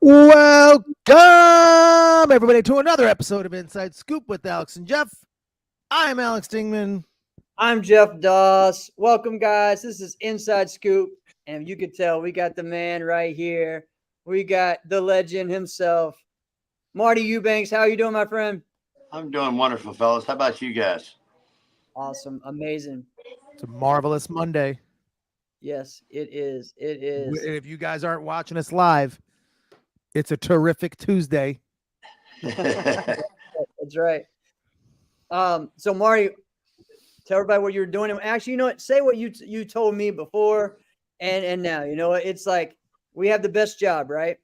Welcome, everybody, to another episode of Inside Scoop with Alex and Jeff. I'm Alex Dingman. I'm Jeff Doss. Welcome, guys. This is Inside Scoop, and you can tell we got the man right here. We got the legend himself, Marty Eubanks. How you doing, my friend? I'm doing wonderful, fellas. How about you guys? Awesome, amazing. It's a marvelous Monday. Yes, it is. It is. And if you guys aren't watching us live, it's a terrific Tuesday. That's right. So Marty, tell everybody what you're doing. And actually, you know what? Say what you told me before, and now. You know what? It's like we have the best job, right?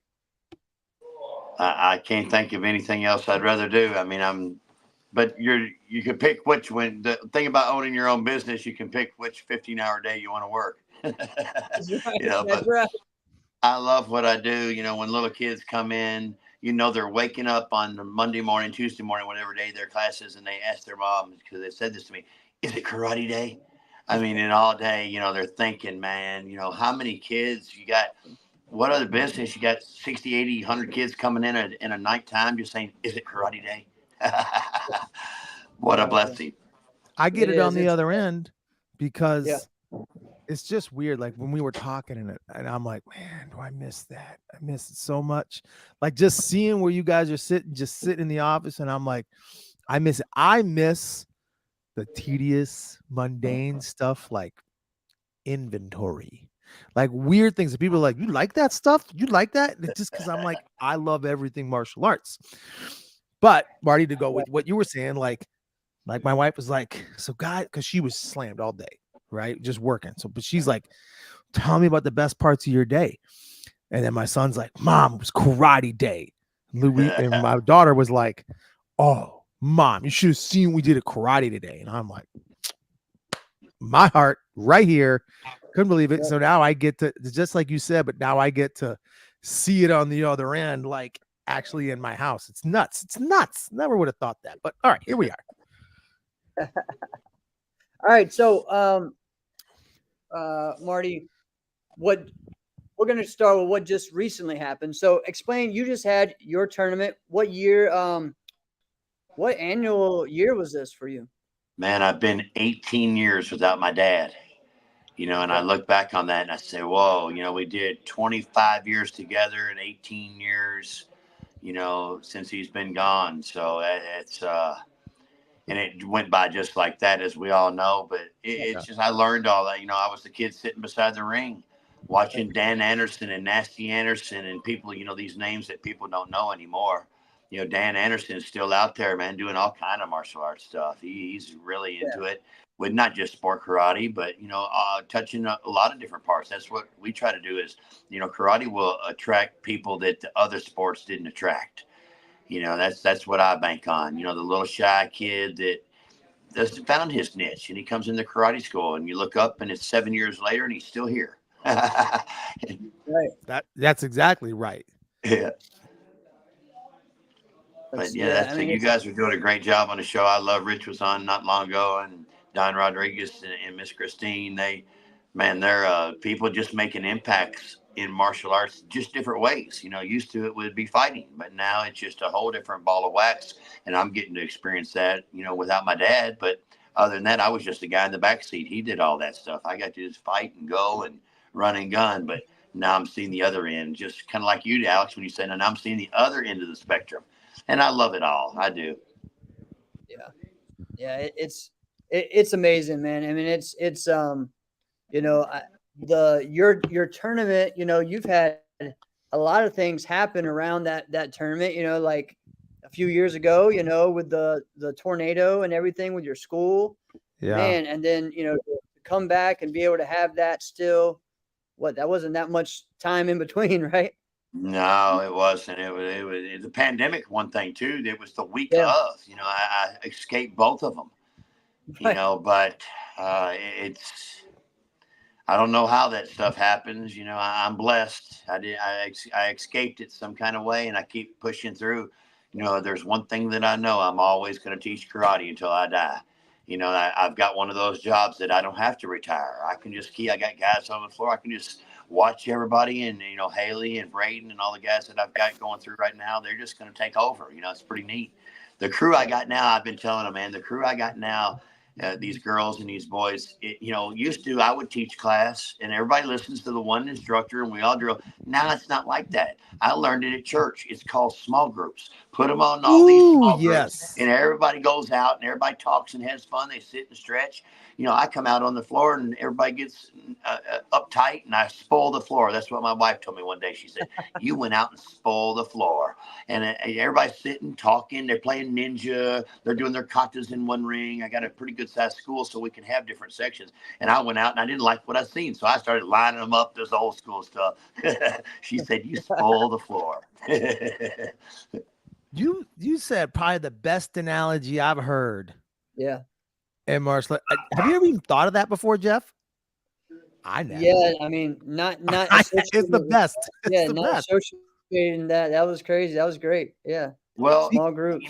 I can't think of anything else I'd rather do. I mean, but you can pick which one. The thing about owning your own business, you can pick which 15-hour day you want to work. That's right. But I love what I do. When little kids come in, they're waking up on the Monday morning, Tuesday morning, whatever day their class is, and they ask their mom, because they said this to me, is it karate day? I mean, and all day, they're thinking, man, how many kids you got? What other business? You got 60, 80, 100 kids coming in at a nighttime just saying, is it karate day? What a blessing. I get it on the other end because it's just weird. Like when we were talking and I'm like, man, do I miss that? I miss it so much. Like just seeing where you guys are sitting in the office, and I'm like, I miss it. I miss the tedious, mundane stuff like inventory, like weird things that people are like, you like that stuff? You like that? It's just because I'm like, I love everything martial arts. But Marty, to go with what you were saying, like my wife was like, so God, because she was slammed all day, right? Just working. So, but she's like, tell me about the best parts of your day. And then my son's like, Mom, it was karate day. And my daughter was like, oh, Mom, you should have seen we did a karate today. And I'm like, my heart right here. Couldn't believe it. So now I get to, just like you said, but now I get to see it on the other end, like actually in my house. It's nuts. It's nuts. Never would have thought that. But all right, here we are. All right. So, Marty, we're going to start with what just recently happened. So explain, you just had your tournament. What year, what annual year was this for you? Man, I've been 18 years without my dad, and I look back on that and I say, whoa, we did 25 years together and 18 years, since he's been gone. So it's, and it went by just like that, as we all know. But it's just, I learned all that. I was the kid sitting beside the ring watching Dan Anderson and Nasty Anderson and people, these names that people don't know anymore. Dan Anderson is still out there, man, doing all kind of martial arts stuff. He's really into it, with not just sport karate, but, touching a lot of different parts. That's what we try to do is, karate will attract people that the other sports didn't attract. That's what I bank on. The little shy kid that just found his niche, and he comes into karate school, and you look up, and it's 7 years later, and he's still here. Right. That's exactly right. Yeah. But you guys are doing a great job on the show. I love Rich was on not long ago, and Don Rodriguez and Miss Christine. They're people just making impacts in martial arts, just different ways. Used to it would be fighting, but now it's just a whole different ball of wax. And I'm getting to experience that, without my dad. But other than that, I was just a guy in the back seat. He did all that stuff. I got to just fight and go and run and gun. But now I'm seeing the other end, just kind of like you, Alex, when you said, and I'm seeing the other end of the spectrum. And I love it all. I do. Yeah. It's amazing, man. I mean, it's your tournament, you've had a lot of things happen around that tournament, like a few years ago, with the tornado and everything with your school, man. And then, to come back and be able to have that still, that wasn't that much time in between, right? No, it wasn't. It was the pandemic. One thing too. It was the week of. I escaped both of them. But it's. I don't know how that stuff happens. I'm blessed. I escaped it some kind of way, and I keep pushing through. There's one thing that I know. I'm always going to teach karate until I die. I've got one of those jobs that I don't have to retire. I can just I got guys on the floor. I can just watch everybody, and Haley and Braden and all the guys that I've got going through right now. They're just going to take over. It's pretty neat. The crew I got now, I've been telling them, man, the crew I got now, these girls and these boys, used to, I would teach class and everybody listens to the one instructor and we all drill. Now it's not like that. I learned it at church. It's called small groups. Put them on all these small groups, and everybody goes out and everybody talks and has fun. They sit and stretch. I come out on the floor and everybody gets uptight and I spoil the floor. That's what my wife told me one day. She said, you went out and spoiled the floor. And everybody's sitting, talking. They're playing ninja. They're doing their katas in one ring. I got a pretty good sized school so we can have different sections. And I went out and I didn't like what I seen. So I started lining them up, this old school stuff. She said, you spoil the floor. You said probably the best analogy I've heard. Yeah. And Marshall, have you ever even thought of that before, Jeff? I never. Yeah, I mean, not it's the best. Yeah, not associating that. That was crazy. That was great. Yeah. Well, small groups.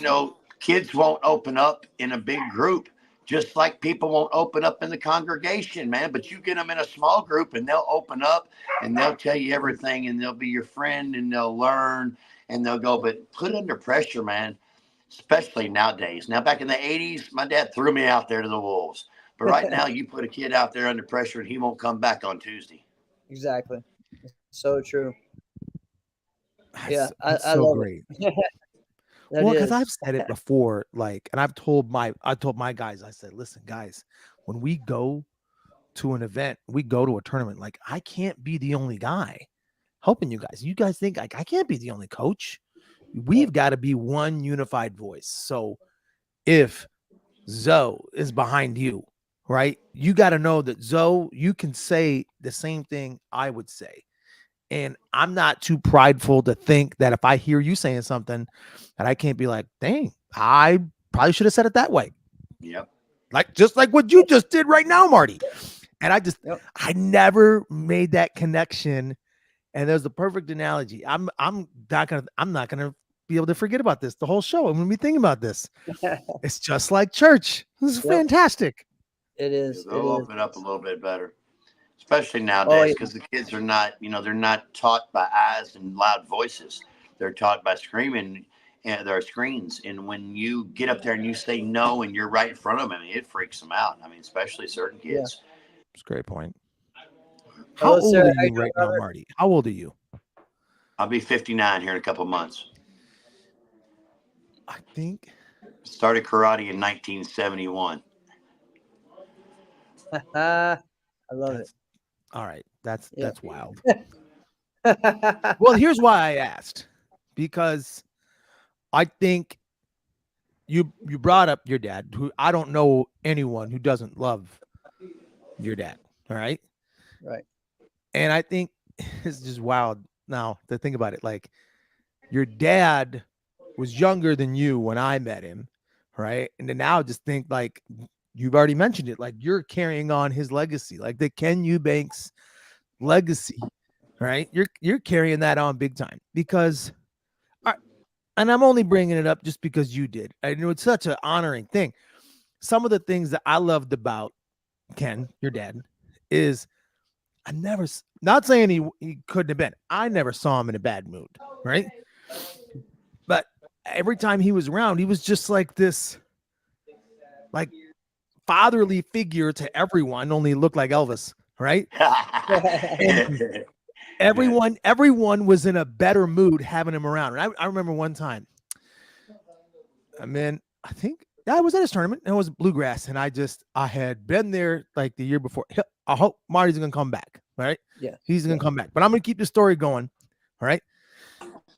Kids won't open up in a big group, just like people won't open up in the congregation, man. But you get them in a small group and they'll open up and they'll tell you everything and they'll be your friend and they'll learn and they'll go. But put under pressure, man. Especially nowadays. Now, back in the 80s, my dad threw me out there to the wolves. But right now, you put a kid out there under pressure and he won't come back on Tuesday. Exactly. So true. Yeah, I love great. It. Well, because I've said it before, and I've told my guys, I said, listen, guys, when we go to an event, we go to a tournament, I can't be the only guy helping you guys. You guys think I can't be the only coach. We've got to be one unified voice. So if Zoe is behind you, right, you got to know that Zoe, you can say the same thing I would say. And I'm not too prideful to think that if I hear you saying something that I can't be like, dang, I probably should have said it that way. Yep. Just like what you just did right now, Marty. And I never made that connection. And there's the perfect analogy. I'm not gonna be able to forget about this the whole show. I'm gonna be thinking about this. It's just like church. This is fantastic. It is. They'll open up a little bit better, especially nowadays, because the kids are not, they're not taught by eyes and loud voices. They're taught by screaming and their screens. And when you get up there and you say no and you're right in front of them, it freaks them out. Especially certain kids. That's a great point. How old are you right now, Marty? How old are you? I'll be 59 here in a couple of months. I think started karate in 1971. I love it. All right. That's wild. Well, here's why I asked, because I think you brought up your dad, who I don't know anyone who doesn't love your dad. All right. Right. And I think it's just wild now to think about it. Your dad was younger than you when I met him. Right. And then now just think you've already mentioned it, you're carrying on his legacy, the Ken Eubanks legacy, right? You're carrying that on big time because, and I'm only bringing it up just because you did. I know it's such an honoring thing. Some of the things that I loved about Ken, your dad, is not saying he couldn't have been. I never saw him in a bad mood, right? But every time he was around, he was just this, fatherly figure to everyone, only looked like Elvis, right? Everyone was in a better mood having him around. And I remember one time, I think I was at his tournament and it was bluegrass. And I had been there the year before. I hope Marty's going to come back. Right. Yeah. He's going to come back, but I'm going to keep the story going. All right.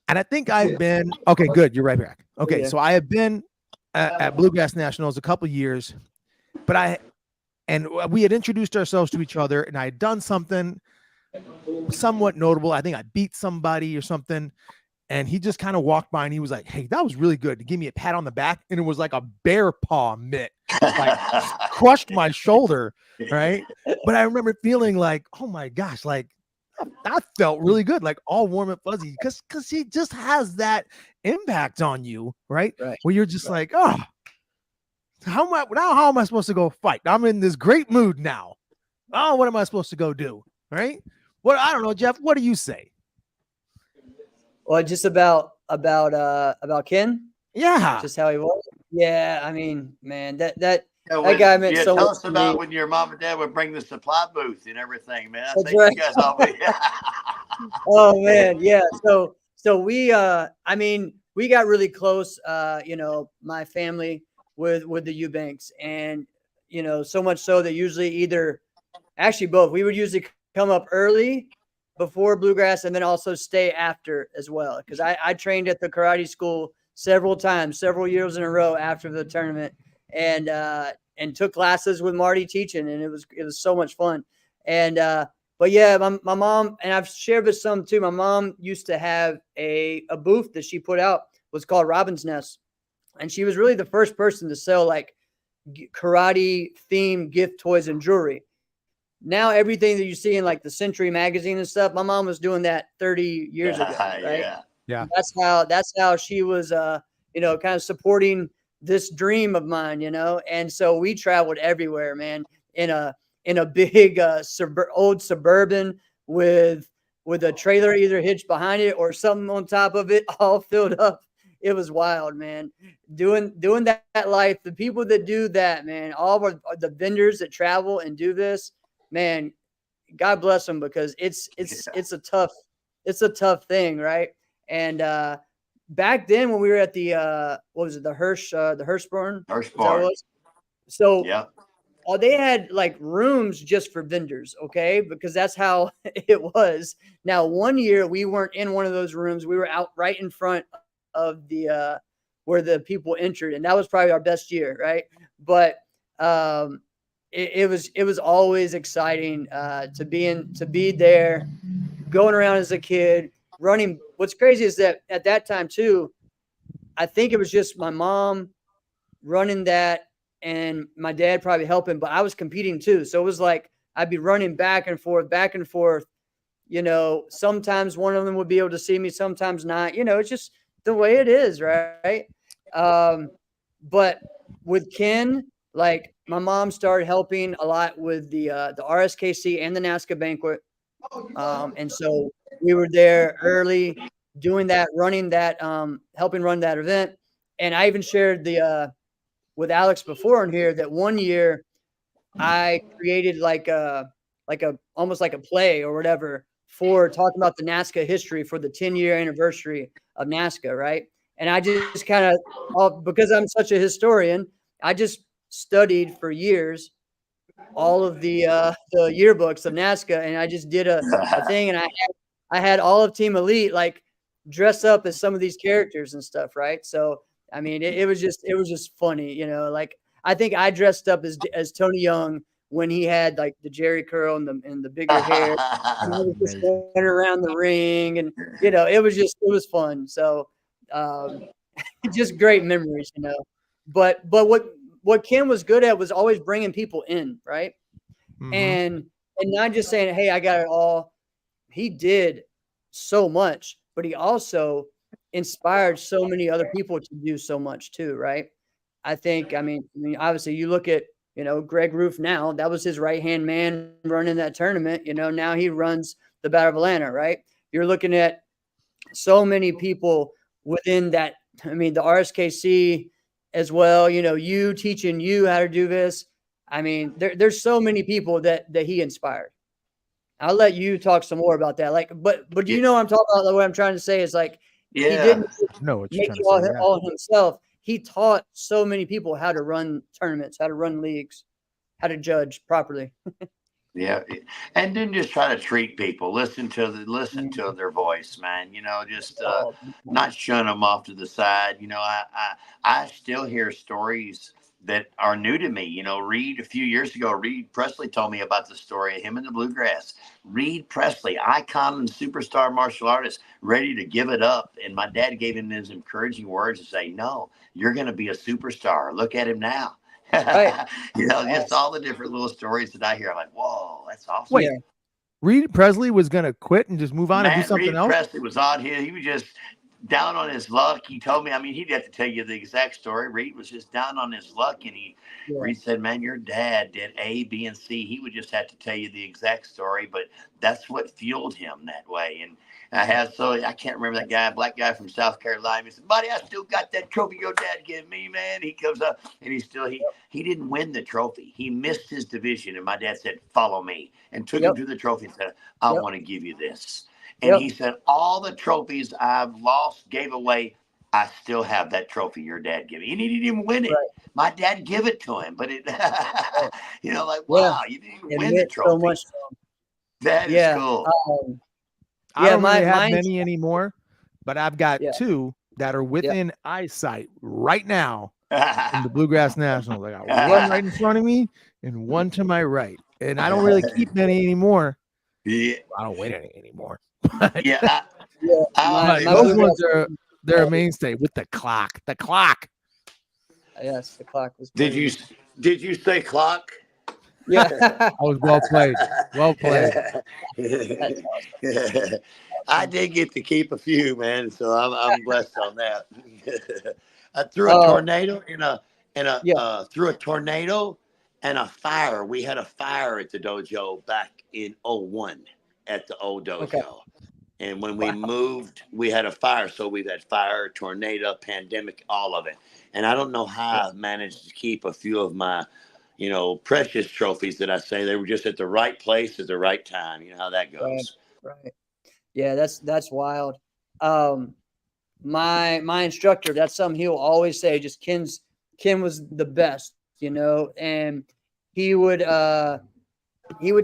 And I think I've been, okay, good. You're right back. Okay. So I have been at Bluegrass Nationals a couple years, but we had introduced ourselves to each other and I had done something somewhat notable. I think I beat somebody or something. And he just kind of walked by and he was like, hey, that was really good, to give me a pat on the back. And it was like a bear paw mitt, crushed my shoulder. Right. But I remember feeling oh my gosh, that felt really good, all warm and fuzzy, because he just has that impact on you. Right. Where you're just oh, how am I supposed to go fight? I'm in this great mood now. Oh, what am I supposed to go do? Right. Well, I don't know, Jeff. What do you say? Well, just about Ken. Yeah. Just how he was. Yeah, I mean, man, that guy meant so tell much us to about me. when your mom and dad would bring the supply booth and everything, man. I That's think right. you guys always. Oh man, yeah. So we I mean, we got really close, my family with the Eubanks, and so much so that usually actually both, we would usually come up early before bluegrass and then also stay after as well, because I trained at the karate school several times, several years in a row after the tournament, and took classes with Marty teaching, and it was so much fun. And but yeah, my mom, and I've shared with some too, my mom used to have a booth that she put out, was called Robin's Nest, and she was really the first person to sell like karate themed gift toys and jewelry. Now everything that you see in like the Century magazine and stuff, my mom was doing that 30 years ago, right? Yeah. That's how she was kind of supporting this dream of mine, And so we traveled everywhere, man, in a big old Suburban with a trailer either hitched behind it or something on top of it, all filled up. It was wild, man. Doing that life, the people that do that, man, all of the vendors that travel and do this, man, God bless them, because it's a tough thing, right? And back then when we were at the what was it, the Hirschborn? So yeah. they had like rooms just for vendors, okay? Because that's how it was. Now, one year we weren't in one of those rooms. We were out right in front of the where the people entered, and that was probably our best year, right? But it was always exciting to be there, going around as a kid, running. What's crazy is that at that time too, I think it was just my mom running that and my dad probably helping, but I was competing too. So it was like I'd be running back and forth. Sometimes one of them would be able to see me, sometimes not. It's just the way it is, right? But with Ken, like my mom started helping a lot with the RSKC and the NASCA banquet. And so we were there early doing that, running that, helping run that event. And I even shared with Alex before in here that one year I created like a almost like a play or whatever for talking about the NASCA history for the 10-year anniversary of NASCA, right? And I just kind of, because I'm such a historian, I just studied for years all of the yearbooks of NASCA, and I just did a thing, and I had all of Team Elite like dress up as some of these characters and stuff, right? So I mean, it was just funny, Like I think I dressed up as Tony Young when he had like the Jerry curl and the bigger hair. And I was just going around the ring, and it was fun. So just great memories, But what Ken was good at was always bringing people in, right? Mm-hmm. And not just saying, "Hey, I got it all." He did so much, but he also inspired so many other people to do so much too, right? I mean, obviously you look at, Greg Roof now, that was his right-hand man running that tournament. Now he runs the Battle of Atlanta, right? You're looking at so many people within that. I mean, the RSKC as well, you teaching you how to do this. I mean, there's so many people that he inspired. I'll let you talk some more about that. Like, but you know what I'm talking about? Like, what I'm trying to say is like, he didn't make it all himself. He taught so many people how to run tournaments, how to run leagues, how to judge properly. Yeah, and then just try to treat people. Listen to their voice, man. Just not shun them off to the side. I still hear stories that are new to me. Reed, a few years ago, Reed Presley told me about the story of him in the bluegrass. Reed Presley, icon and superstar martial artist, ready to give it up. And my dad gave him his encouraging words to say, "No, you're going to be a superstar. Look at him now." Right. Just all the different little stories that I hear. I'm like, whoa, that's awesome. Wait, Reed Presley was going to quit and just move on and do something else? Reed Presley was on here. He was just down on his luck. He told me, I mean, he'd have to tell you the exact story. Reed was just down on his luck, and Reed said, man, your dad did A, B, and C. He would just have to tell you the exact story, but that's what fueled him that way. And I can't remember that guy, black guy from South Carolina. He said, buddy, I still got that trophy your dad gave me, man. He comes up, and he didn't win the trophy. He missed his division, and my dad said, follow me, and took him to the trophy and said, I want to give you this. And he said, all the trophies I've lost, gave away, I still have that trophy your dad gave me. And he didn't even win it. Right. My dad gave it to him, but it, like, wow, you didn't even win the trophy. So much that is cool. I don't really have many anymore, but I've got two that are within eyesight right now in the Bluegrass Nationals. I got one right in front of me and one to my right. And I don't really keep many anymore. Yeah. I don't win any anymore. Those ones they're a mainstay with the clock. The clock. Yes, the clock was. Did you say clock? Yeah, I was well played. Well played. I did get to keep a few, man, so I'm blessed on that. I threw a tornado through a tornado and a fire. We had a fire at the dojo back in 2001 at the old dojo. Okay. And when we moved, we had a fire. So we've had fire, tornado, pandemic, all of it. And I don't know how I managed to keep a few of my, precious trophies that I say they were just at the right place at the right time. You know how that goes. Right. Yeah, that's wild. My instructor, that's something he'll always say, just Ken was the best, and he would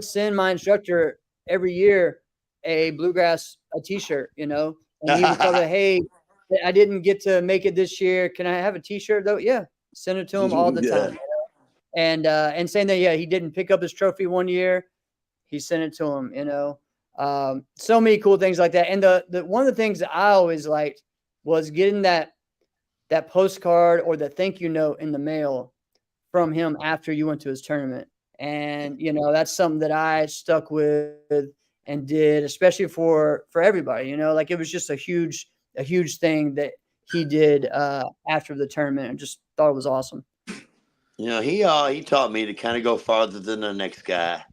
send my instructor every year a bluegrass t-shirt, and he would tell me, hey, I didn't get to make it this year. Can I have a t-shirt though? Yeah. Send it to him all the time. And saying that, he didn't pick up his trophy one year. He sent it to him, so many cool things like that. And the one of the things that I always liked was getting that postcard or the thank you note in the mail from him after you went to his tournament. And, that's something that I stuck with and did, especially for everybody, like it was just a huge thing that he did after the tournament. I just thought it was awesome. He taught me to kind of go farther than the next guy.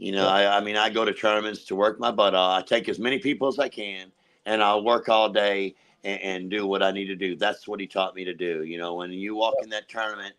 I go to tournaments to work my butt off. I take as many people as I can, and I'll work all day and do what I need to do. That's what he taught me to do. When you walk in that tournament,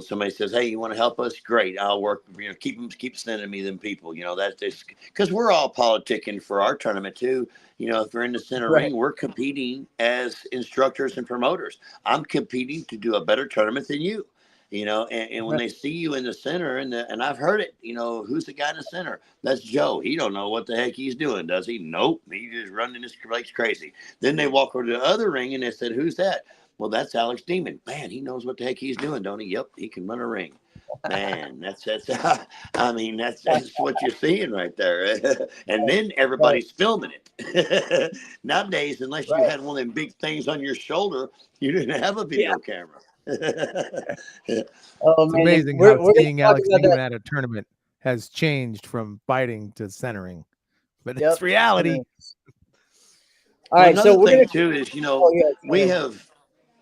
somebody says, hey, you want to help us? Great. I'll work, keep sending me them people, that's just because we're all politicking for our tournament too. If we're in the center ring, we're competing as instructors and promoters. I'm competing to do a better tournament than you, and when they see you in the center and I've heard it, who's the guy in the center? That's Joe. He don't know what the heck he's doing, does he? Nope. He's just running his legs crazy. Then they walk over to the other ring and they said, who's that? Well, that's Alex Demon. Man, he knows what the heck he's doing, don't he? Yep, he can run a ring. Man, that's what you're seeing right there. And then everybody's filming it. Nowadays, unless you had one of them big things on your shoulder, you didn't have a video camera. It's amazing how seeing Alex Demon at a tournament has changed from fighting to centering. But it's reality. All right, so we're going to too is,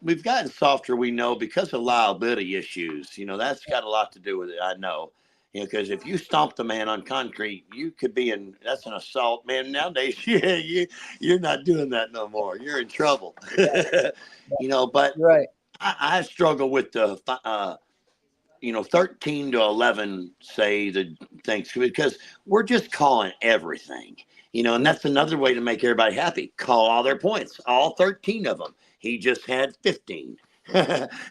we've gotten softer, because of liability issues. That's got a lot to do with it. I know, because if you stomp the man on concrete, you could be that's an assault, man. Nowadays, you're not doing that no more. You're in trouble. But I struggle with the 13 to 11 say the things, because we're just calling everything. And that's another way to make everybody happy. Call all their points, all 13 of them. He just had 15.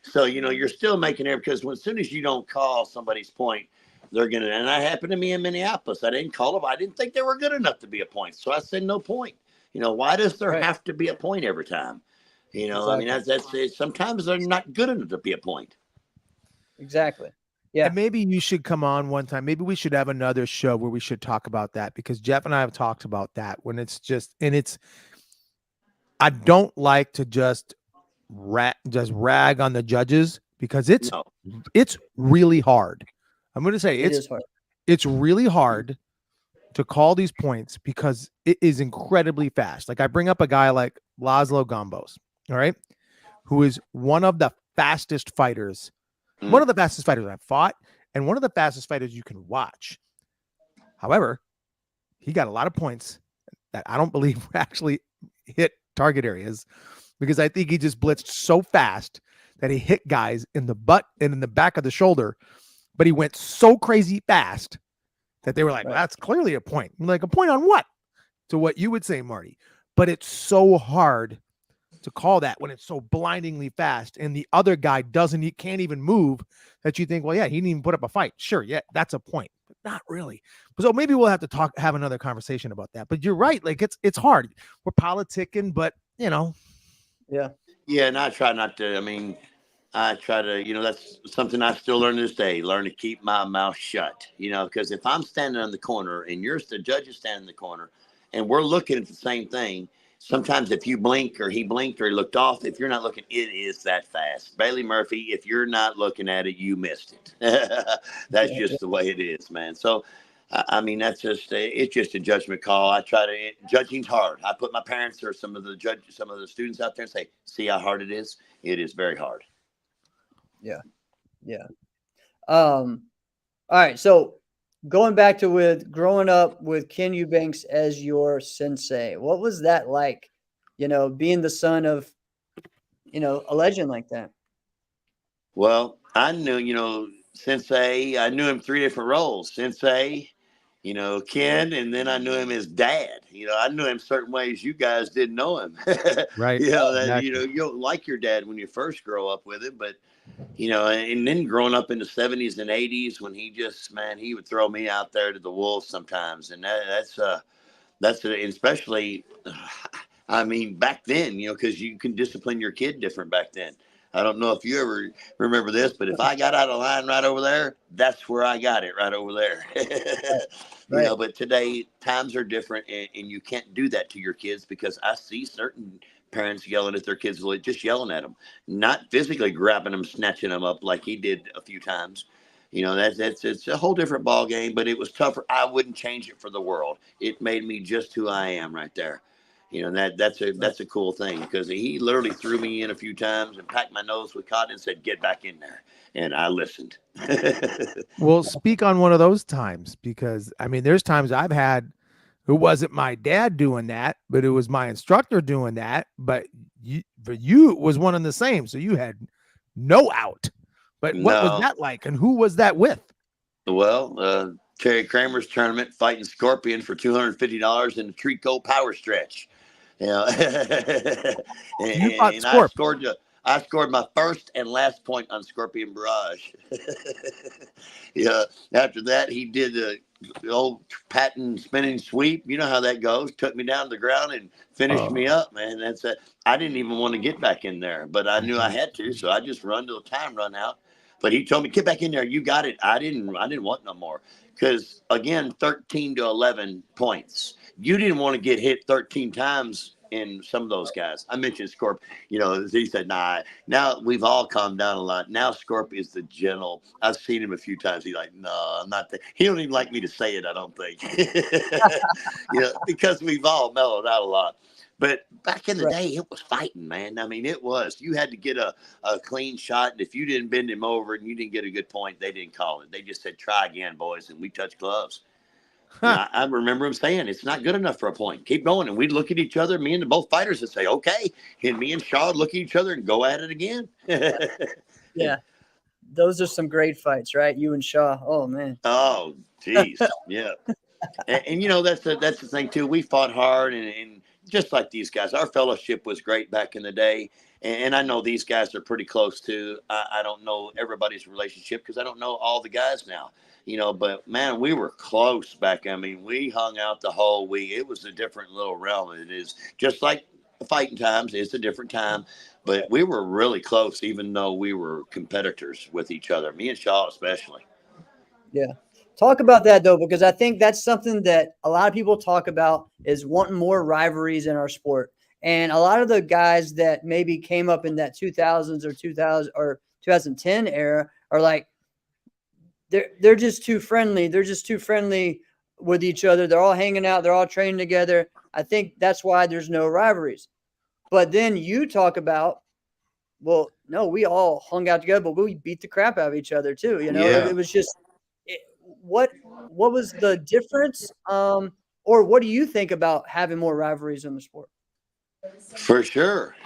So, you're still making it, because as soon as you don't call somebody's point, they're going to, and that happened to me in Minneapolis. I didn't call them. I didn't think they were good enough to be a point. So I said, no point. Why does there have to be a point every time? Exactly. That's sometimes they're not good enough to be a point. Exactly. Yeah. And maybe you should come on one time. Maybe we should have another show where we should talk about that, because Jeff and I have talked about that when it's just, I don't like to just rag on the judges, because it's really hard. I'm going to say it's hard. It's really hard to call these points, because it is incredibly fast. Like I bring up a guy like Laszlo Gombos, all right, who is one of the fastest fighters, one of the fastest fighters I've fought, and one of the fastest fighters you can watch. However, he got a lot of points that I don't believe actually hit target areas, because I think he just blitzed so fast that he hit guys in the butt and in the back of the shoulder, but he went so crazy fast that they were like, well, that's clearly a point. I'm like, a point on what? To what you would say, Marty. But it's so hard to call that when it's so blindingly fast and the other guy can't even move, that you think, well, yeah, he didn't even put up a fight. Sure, yeah, that's a point, but not really. So maybe we'll have to have another conversation about that. But you're right, like it's hard. We're politicking, but Yeah. Yeah, and I try not to. I mean, I try to, that's something I still learn this day. Learn to keep my mouth shut. Because if I'm standing in the corner and the judge is standing in the corner, and we're looking at the same thing, sometimes if you blink or he blinked or he looked off, if you're not looking, it is that fast. Bailey Murphy, if you're not looking at it, you missed it. That's just the way it is, man. So, I mean, it's just a judgment call. I try to, judging's hard. I put my parents or some of the students out there and say, see how hard it is? It is very hard. Yeah. All right. So going back to with growing up with Ken Eubanks as your sensei, what was that like? Being the son of, a legend like that. Well, I knew, sensei. I knew him 3 different roles: sensei, Ken, and then I knew him as dad. I knew him certain ways you guys didn't know him. right. Exactly. You don't like your dad when you first grow up with him, but and then growing up in the 70s and 80s when he would throw me out there to the wolves sometimes, and that's especially, I mean, back then, because you can discipline your kid different back then. I don't know if you ever remember this, but if I got out of line right over there, that's where I got it, right over there. Right. But today times are different, and you can't do that to your kids, because I see certain parents yelling at their kids, just yelling at them, not physically grabbing them, snatching them up like he did a few times. It's a whole different ball game, but it was tougher. I wouldn't change it for the world. It made me just who I am right there. That's a cool thing, because he literally threw me in a few times and packed my nose with cotton and said, get back in there. And I listened. Well, speak on one of those times, because I mean, there's times I've had, it wasn't my dad doing that, but it was my instructor doing that. But for you, it was one and the same. So you had no out. But what was that like? And who was that with? Well, Terry Kramer's tournament, fighting Scorpion for $250 in the Trico power stretch. You and I scored my first and last point on Scorpion Barrage. After that, he did the old patent spinning sweep. You know how that goes. Took me down to the ground and finished me up, man. I didn't even want to get back in there, but I knew I had to, so I just run till the time run out. But he told me, get back in there. You got it. I didn't want no more. Because, again, 13 to 11 points. You didn't want to get hit 13 times in some of those guys. I mentioned Scorp. He said, nah. Now we've all calmed down a lot. Now Scorp is the gentle. I've seen him a few times. He's like, no, I'm not. He don't even like me to say it, I don't think. Because we've all mellowed out a lot. But back in the day, it was fighting, man. I mean, it was. You had to get a clean shot, and if you didn't bend him over and you didn't get a good point, they didn't call it. They just said, try again, boys, and we touched gloves. I remember him saying, it's not good enough for a point. Keep going. And we'd look at each other, me and both fighters, and say, okay. And me and Shaw would look at each other and go at it again. Yeah. Those are some great fights, right? You and Shaw. Oh, man. Oh, geez. Yeah. And that's the thing, too. We fought hard, and just like these guys, our fellowship was great back in the day. And I know these guys are pretty close too. I don't know everybody's relationship because I don't know all the guys now, but man, we were close back. I mean, we hung out the whole week. It was a different little realm. It is just like fighting times. It's a different time, but we were really close, even though we were competitors with each other, me and Shaw especially. Yeah. Talk about that, though, because I think that's something that a lot of people talk about is wanting more rivalries in our sport. And a lot of the guys that maybe came up in that 2000s or 2010 era are like, they're just too friendly. They're just too friendly with each other. They're all hanging out. They're all training together. I think that's why there's no rivalries. But then you talk about, well, no, we all hung out together, but we beat the crap out of each other too. You know, Yeah. it was just what was the difference? Or what do you think about having more rivalries in the sport? For sure.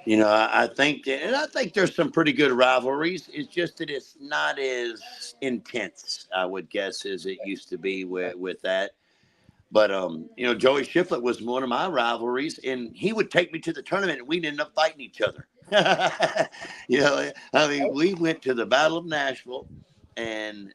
You know, I think, and I think there's some pretty good rivalries. It's just that it's not as intense, I would guess, as it used to be with that. But you know, Joey Shiflett was one of my rivalries, and he would take me to the tournament, and we'd end up fighting each other. You know, I mean, we went to the Battle of Nashville, and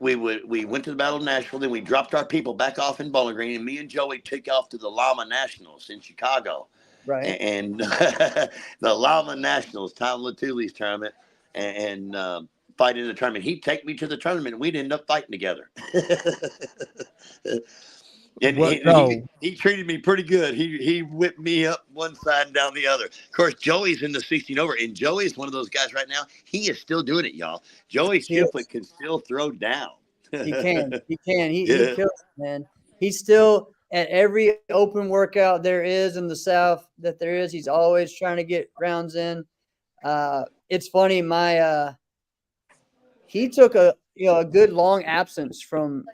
we went to the Battle of Nashville, then we dropped our people back off in Bowling Green, and me and Joey took off to the Llama Nationals in Chicago. Right. And the Llama Nationals, Tom Latuli's tournament, and fight in the tournament. He'd take me to the tournament, and we'd end up fighting together. And he treated me pretty good. He whipped me up one side and down the other. Of course, Joey's in the 16 over, and Joey's one of those guys right now. He is still doing it, y'all. Joey Shiflett can still throw down. He can. He Yeah. kills it, man. He's still at every open workout there is in the South that there is. He's always trying to get rounds in. It's funny. He took a good long absence from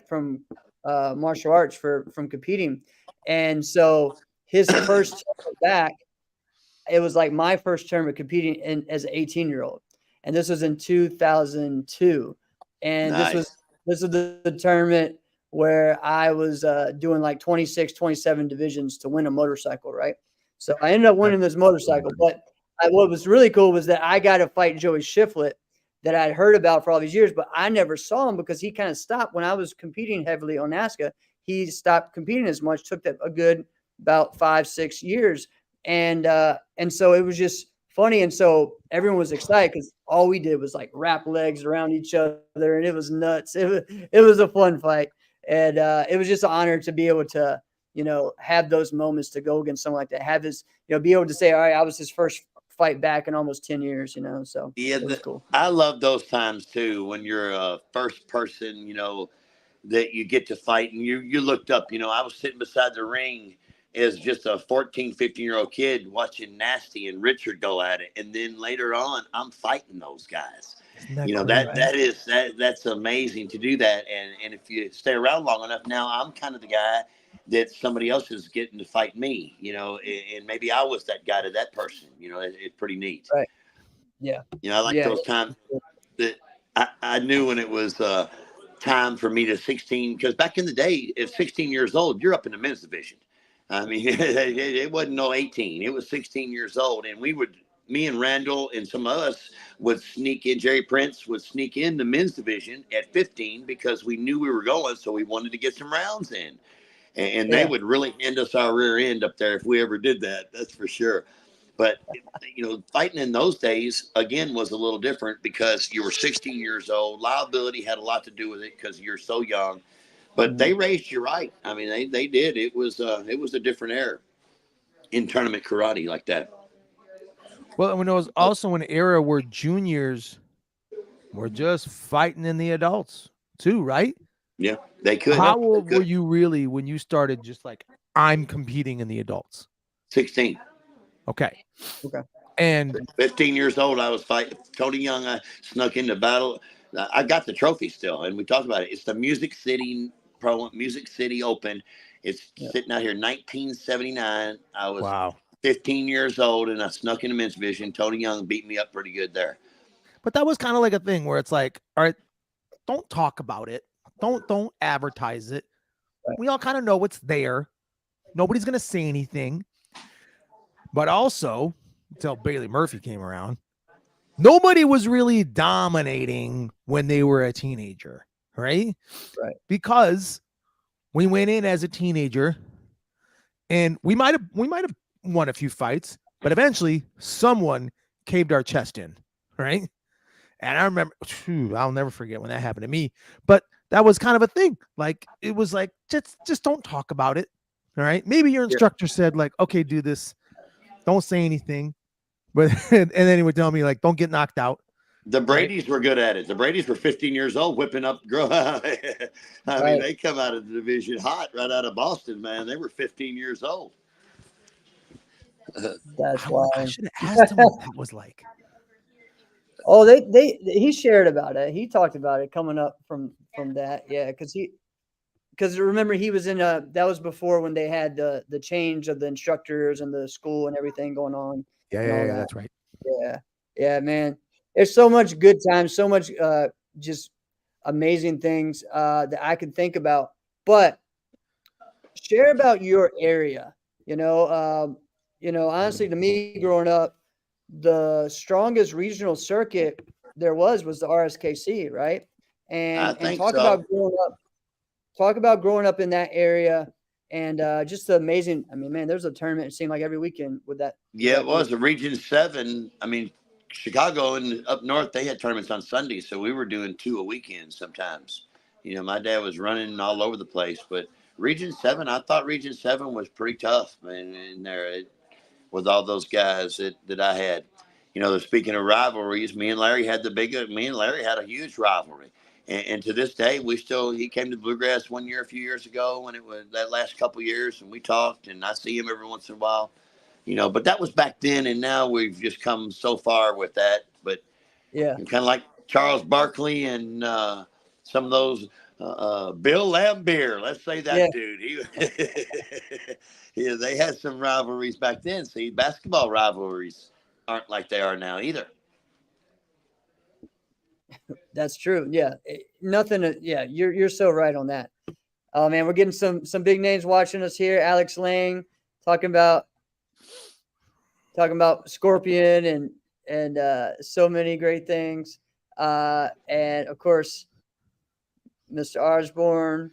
martial arts from competing, and so his first time back, it was like my first term of competing as an 18-year-old, and this was in 2002, and Nice. this was the tournament where I was doing like 26, 27 divisions to win a motorcycle, right? So I ended up winning this motorcycle, but what was really cool was that I got to fight Joey Shiflett that I'd heard about for all these years, but I never saw him because he kind of stopped when I was competing heavily on NASCA. He stopped competing as much, took that a good about 5-6 years. And so it was just funny. And so everyone was excited because all we did was like wrap legs around each other, and it was nuts. It was a fun fight. And it was just an honor to be able to, have those moments to go against someone like that, have his, be able to say, all right, I was his first fight back in almost 10 years, so yeah, it was cool. I love those times too, when you're a first person, that you get to fight, and you looked up, I was sitting beside the ring as just a 14, 15-year-old kid watching Nasty and Richard go at it. And then later on, I'm fighting those guys. That's amazing to do that. And if you stay around long enough, now I'm kind of the guy that somebody else is getting to fight me, and maybe I was that guy to that person, it's pretty neat. Right. Yeah. I like those times that I knew when it was time for me to 16, because back in the day, at 16 years old, you're up in the men's division. I mean, it wasn't no 18. It was 16 years old. And me and Randall and some of us would sneak in. Jerry Prince would sneak in the men's division at 15 because we knew we were going. So we wanted to get some rounds in. And they would really hand us our rear end up there if we ever did that. That's for sure. But, fighting in those days, again, was a little different because you were 16 years old. Liability had a lot to do with it because you're so young. But they raised you right. I mean, they did. It was a different era in tournament karate like that. Well, when it was also an era where juniors were just fighting in the adults too, right? Yeah, they could. How old were you really when you started just like, I'm competing in the adults? 16. Okay. And 15 years old, I was fighting Tony Young. I snuck into battle. I got the trophy still, and we talked about it. It's the Music City Open. It's sitting out here, 1979. I was 15 years old, and I snuck into men's division. Tony Young beat me up pretty good there. But that was kind of like a thing where it's like, all right, don't talk about it. Don't advertise it. Right. We all kind of know what's there. Nobody's going to say anything. But also, until Bailey Murphy came around, nobody was really dominating when they were a teenager, right? Right. Because we went in as a teenager and we might have won a few fights, but eventually someone caved our chest in, right? And I remember, I'll never forget when that happened to me, but that was kind of a thing. Like, it was like, just don't talk about it. All right. Maybe your instructor said like, okay, do this. Don't say anything. But, and then he would tell me like, don't get knocked out. The Bradys were good at it. The Bradys were 15 years old, whipping up girls. I mean, they come out of the division hot right out of Boston, man. They were 15 years old. That's why. I should have asked him what that was like. Oh, he shared about it. He talked about it coming up from that. Yeah, because remember he was in that was before when they had the change of the instructors and the school and everything going on. Yeah, that's right. Yeah, man. There's so much good times, so much just amazing things that I can think about. But share about your area. Honestly, to me, growing up, the strongest regional circuit there was the RSKC, right? I And think talk so. about growing up in that area and just the amazing. I mean, man, there's a tournament. It seemed like every weekend with that. Yeah, it was a Region 7. I mean, Chicago and up north, they had tournaments on Sundays, so we were doing 2 a weekend sometimes. My dad was running all over the place, but Region 7, I thought Region 7 was pretty tough, man, in there with all those guys that I had. Speaking of rivalries, me and Larry had a huge rivalry. And to this day, he came to Bluegrass one year, a few years ago, when it was that last couple of years, and we talked, and I see him every once in a while. But that was back then, and now we've just come so far with that. But Yeah, kind of like Charles Barkley and some of those Bill Laimbeer, let's say that dude. They had some rivalries back then. See, basketball rivalries aren't like they are now either. that's true. Yeah, nothing. Yeah, you're so right on that. Oh man, we're getting some big names watching us here. Alex Lang talking about Scorpion and so many great things. And of course, Mr. Osborne,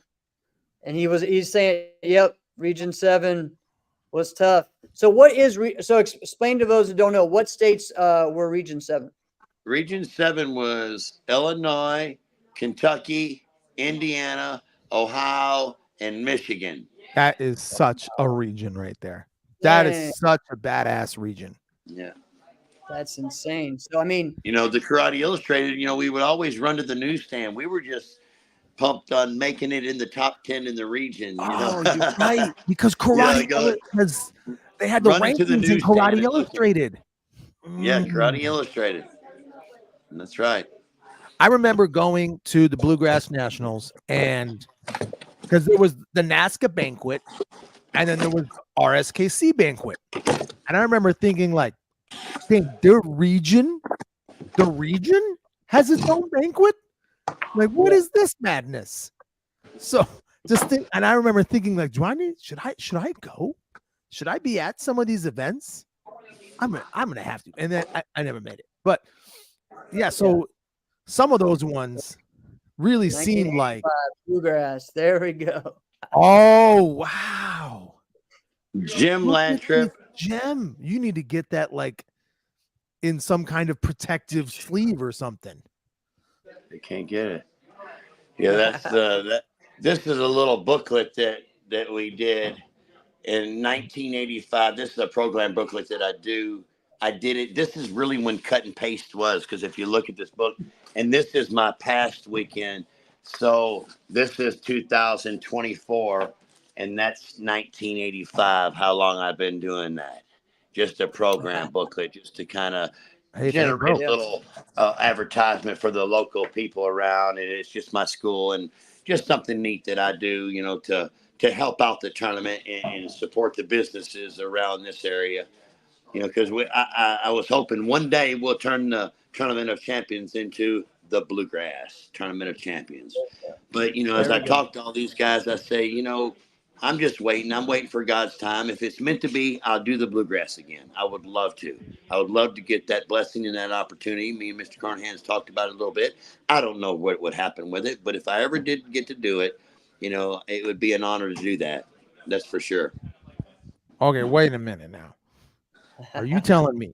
and he's saying, "Yep, Region 7 was tough." So what is explain to those who don't know what states were Region 7? Region 7 was Illinois, Kentucky, Indiana, Ohio, and Michigan. That is such a region right there. That is such a badass region. Yeah. That's insane. So, I mean, the Karate Illustrated, we would always run to the newsstand. We were just pumped on making it in the top 10 in the region. You're right. Because Karate, because they had the rankings in Karate Illustrated. Yeah, Karate Illustrated. That's right. I remember going to the Bluegrass Nationals, and because there was the NASCA banquet, and then there was RSKC banquet, and I remember thinking, like, the region has its own banquet. Like, what is this madness? So and I remember thinking, like, should I go? Should I be at some of these events? I'm gonna have to. And then I never made it. But yeah, so some of those ones really seemed like Bluegrass. There we go. Oh wow. Jim Lantrip. Jim, you need to get that like in some kind of sleeve or something. They can't get it. Yeah, that's this is a little booklet that we did in 1985. This is a program booklet that I did it. This is really when cut and paste was, because if you look at this book, and this is my past weekend. So this is 2024, and that's 1985. How long I've been doing that? Just a program booklet, just to kind of generate a little advertisement for the local people around. And it's just my school and just something neat that I do, to help out the tournament and support the businesses around this area. Because I was hoping one day we'll turn the Tournament of Champions into the Bluegrass Tournament of Champions. But, as I talk to all these guys, I say, I'm just waiting. I'm waiting for God's time. If it's meant to be, I'll do the Bluegrass again. I would love to. I would love to get that blessing and that opportunity. Me and Mr. Carnahan's talked about it a little bit. I don't know what would happen with it, but if I ever did get to do it, it would be an honor to do that. That's for sure. Okay, wait a minute now. Are you telling me,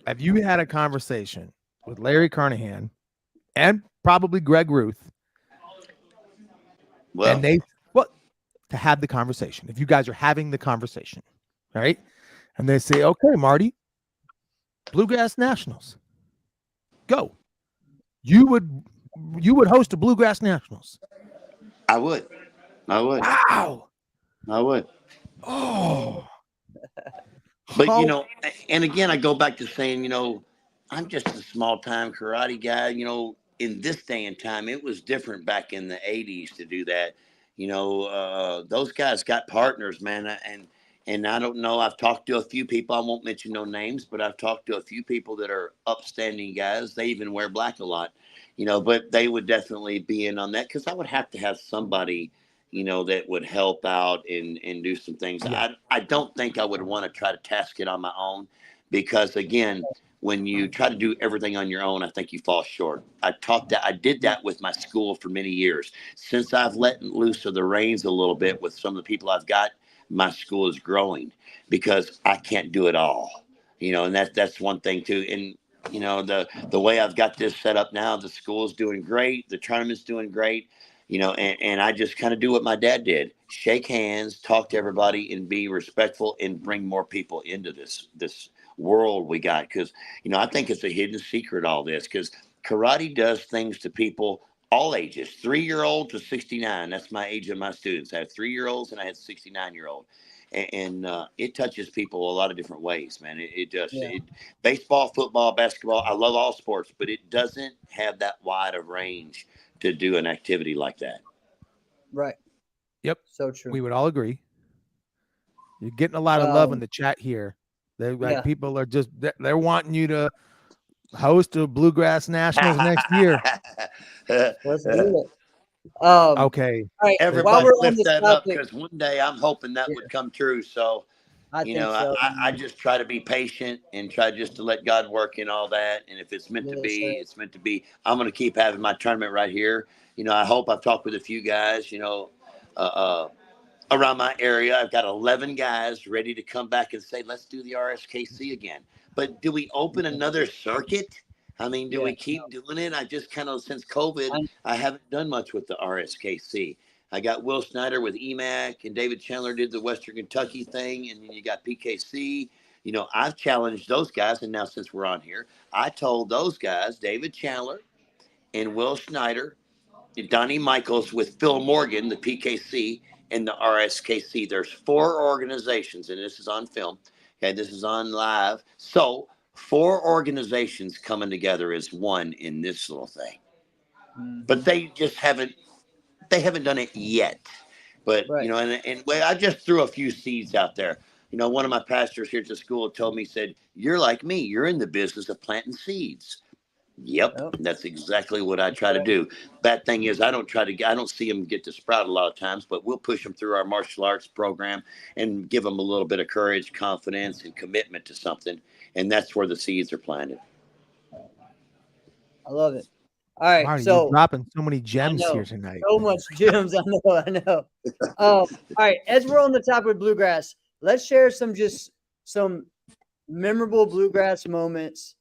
have you had a conversation with Larry Carnahan and probably Greg Ruth? Well, and to have the conversation. If you guys are having the conversation, right? And they say, okay, Marty, Bluegrass Nationals, go. You would host a Bluegrass Nationals. I would. Wow. I would. Oh. But Oh, and again, I go back to saying, I'm just a small time karate guy. In this day and time, it was different back in the '80s to do that. Those guys got partners, man, and I don't know. I've talked to a few people. I won't mention no names, but I've talked to a few people that are upstanding guys. They even wear black a lot, but they would definitely be in on that because I would have to have somebody that would help out and do some things. yeah. I don't think I would want to try to task it on my own because again, when you try to do everything on your own, I think you fall short. I did that with my school for many years. Since I've let loose of the reins a little bit with some of the people I've got, my school is growing because I can't do it all. And that's one thing too. And the way I've got this set up now, the school's doing great, the tournament's doing great and I just kind of do what my dad did: shake hands, talk to everybody, and be respectful, and bring more people into this world we got. Because I think it's a hidden secret, all this, because karate does things to people all ages, 3-year-old to 69. That's my age of my students. I have 3-year-olds and I had 69-year-old. And it touches people a lot of different ways, man. Baseball, football, basketball. I love all sports, but it doesn't have that wide of range to do an activity like that. Right. Yep. So true. We would all agree. You're getting a lot of love in the chat here. People are just they're wanting you to host a Bluegrass Nationals next year. Let's do it. Okay. All right. Everybody lift that up because one day I'm hoping that would come true. So, I think so. I just try to be patient and try just to let God work in all that. And if it's meant to be, it's meant to be. I'm going to keep having my tournament right here. I hope I've talked with a few guys, around my area. I've got 11 guys ready to come back and say, let's do the RSKC again. But do we open another circuit? I mean, do we keep doing it? I just kind of, since COVID, I haven't done much with the RSKC. I got Will Snyder with EMAC, and David Chandler did the Western Kentucky thing, and then you got PKC. I've challenged those guys, and now since we're on here, I told those guys, David Chandler and Will Snyder, and Donnie Michaels with Phil Morgan, the PKC, and the RSKC. There's 4 organizations, and this is on film. Okay, this is on live. So 4 organizations coming together as one in this little thing. But they just haven't done it yet. But and I just threw a few seeds out there. One of my pastors here at the school told me, said, "You're like me. You're in the business of planting seeds." Yep, that's exactly what I try to do. Bad thing is, I don't see them get to sprout a lot of times, but we'll push them through our martial arts program and give them a little bit of courage, confidence, and commitment to something. And that's where the seeds are planted. I love it. All right, Marty, so you're dropping so many gems here tonight. So much gems. I know. All right, as we're on the topic of bluegrass, let's share some memorable bluegrass moments.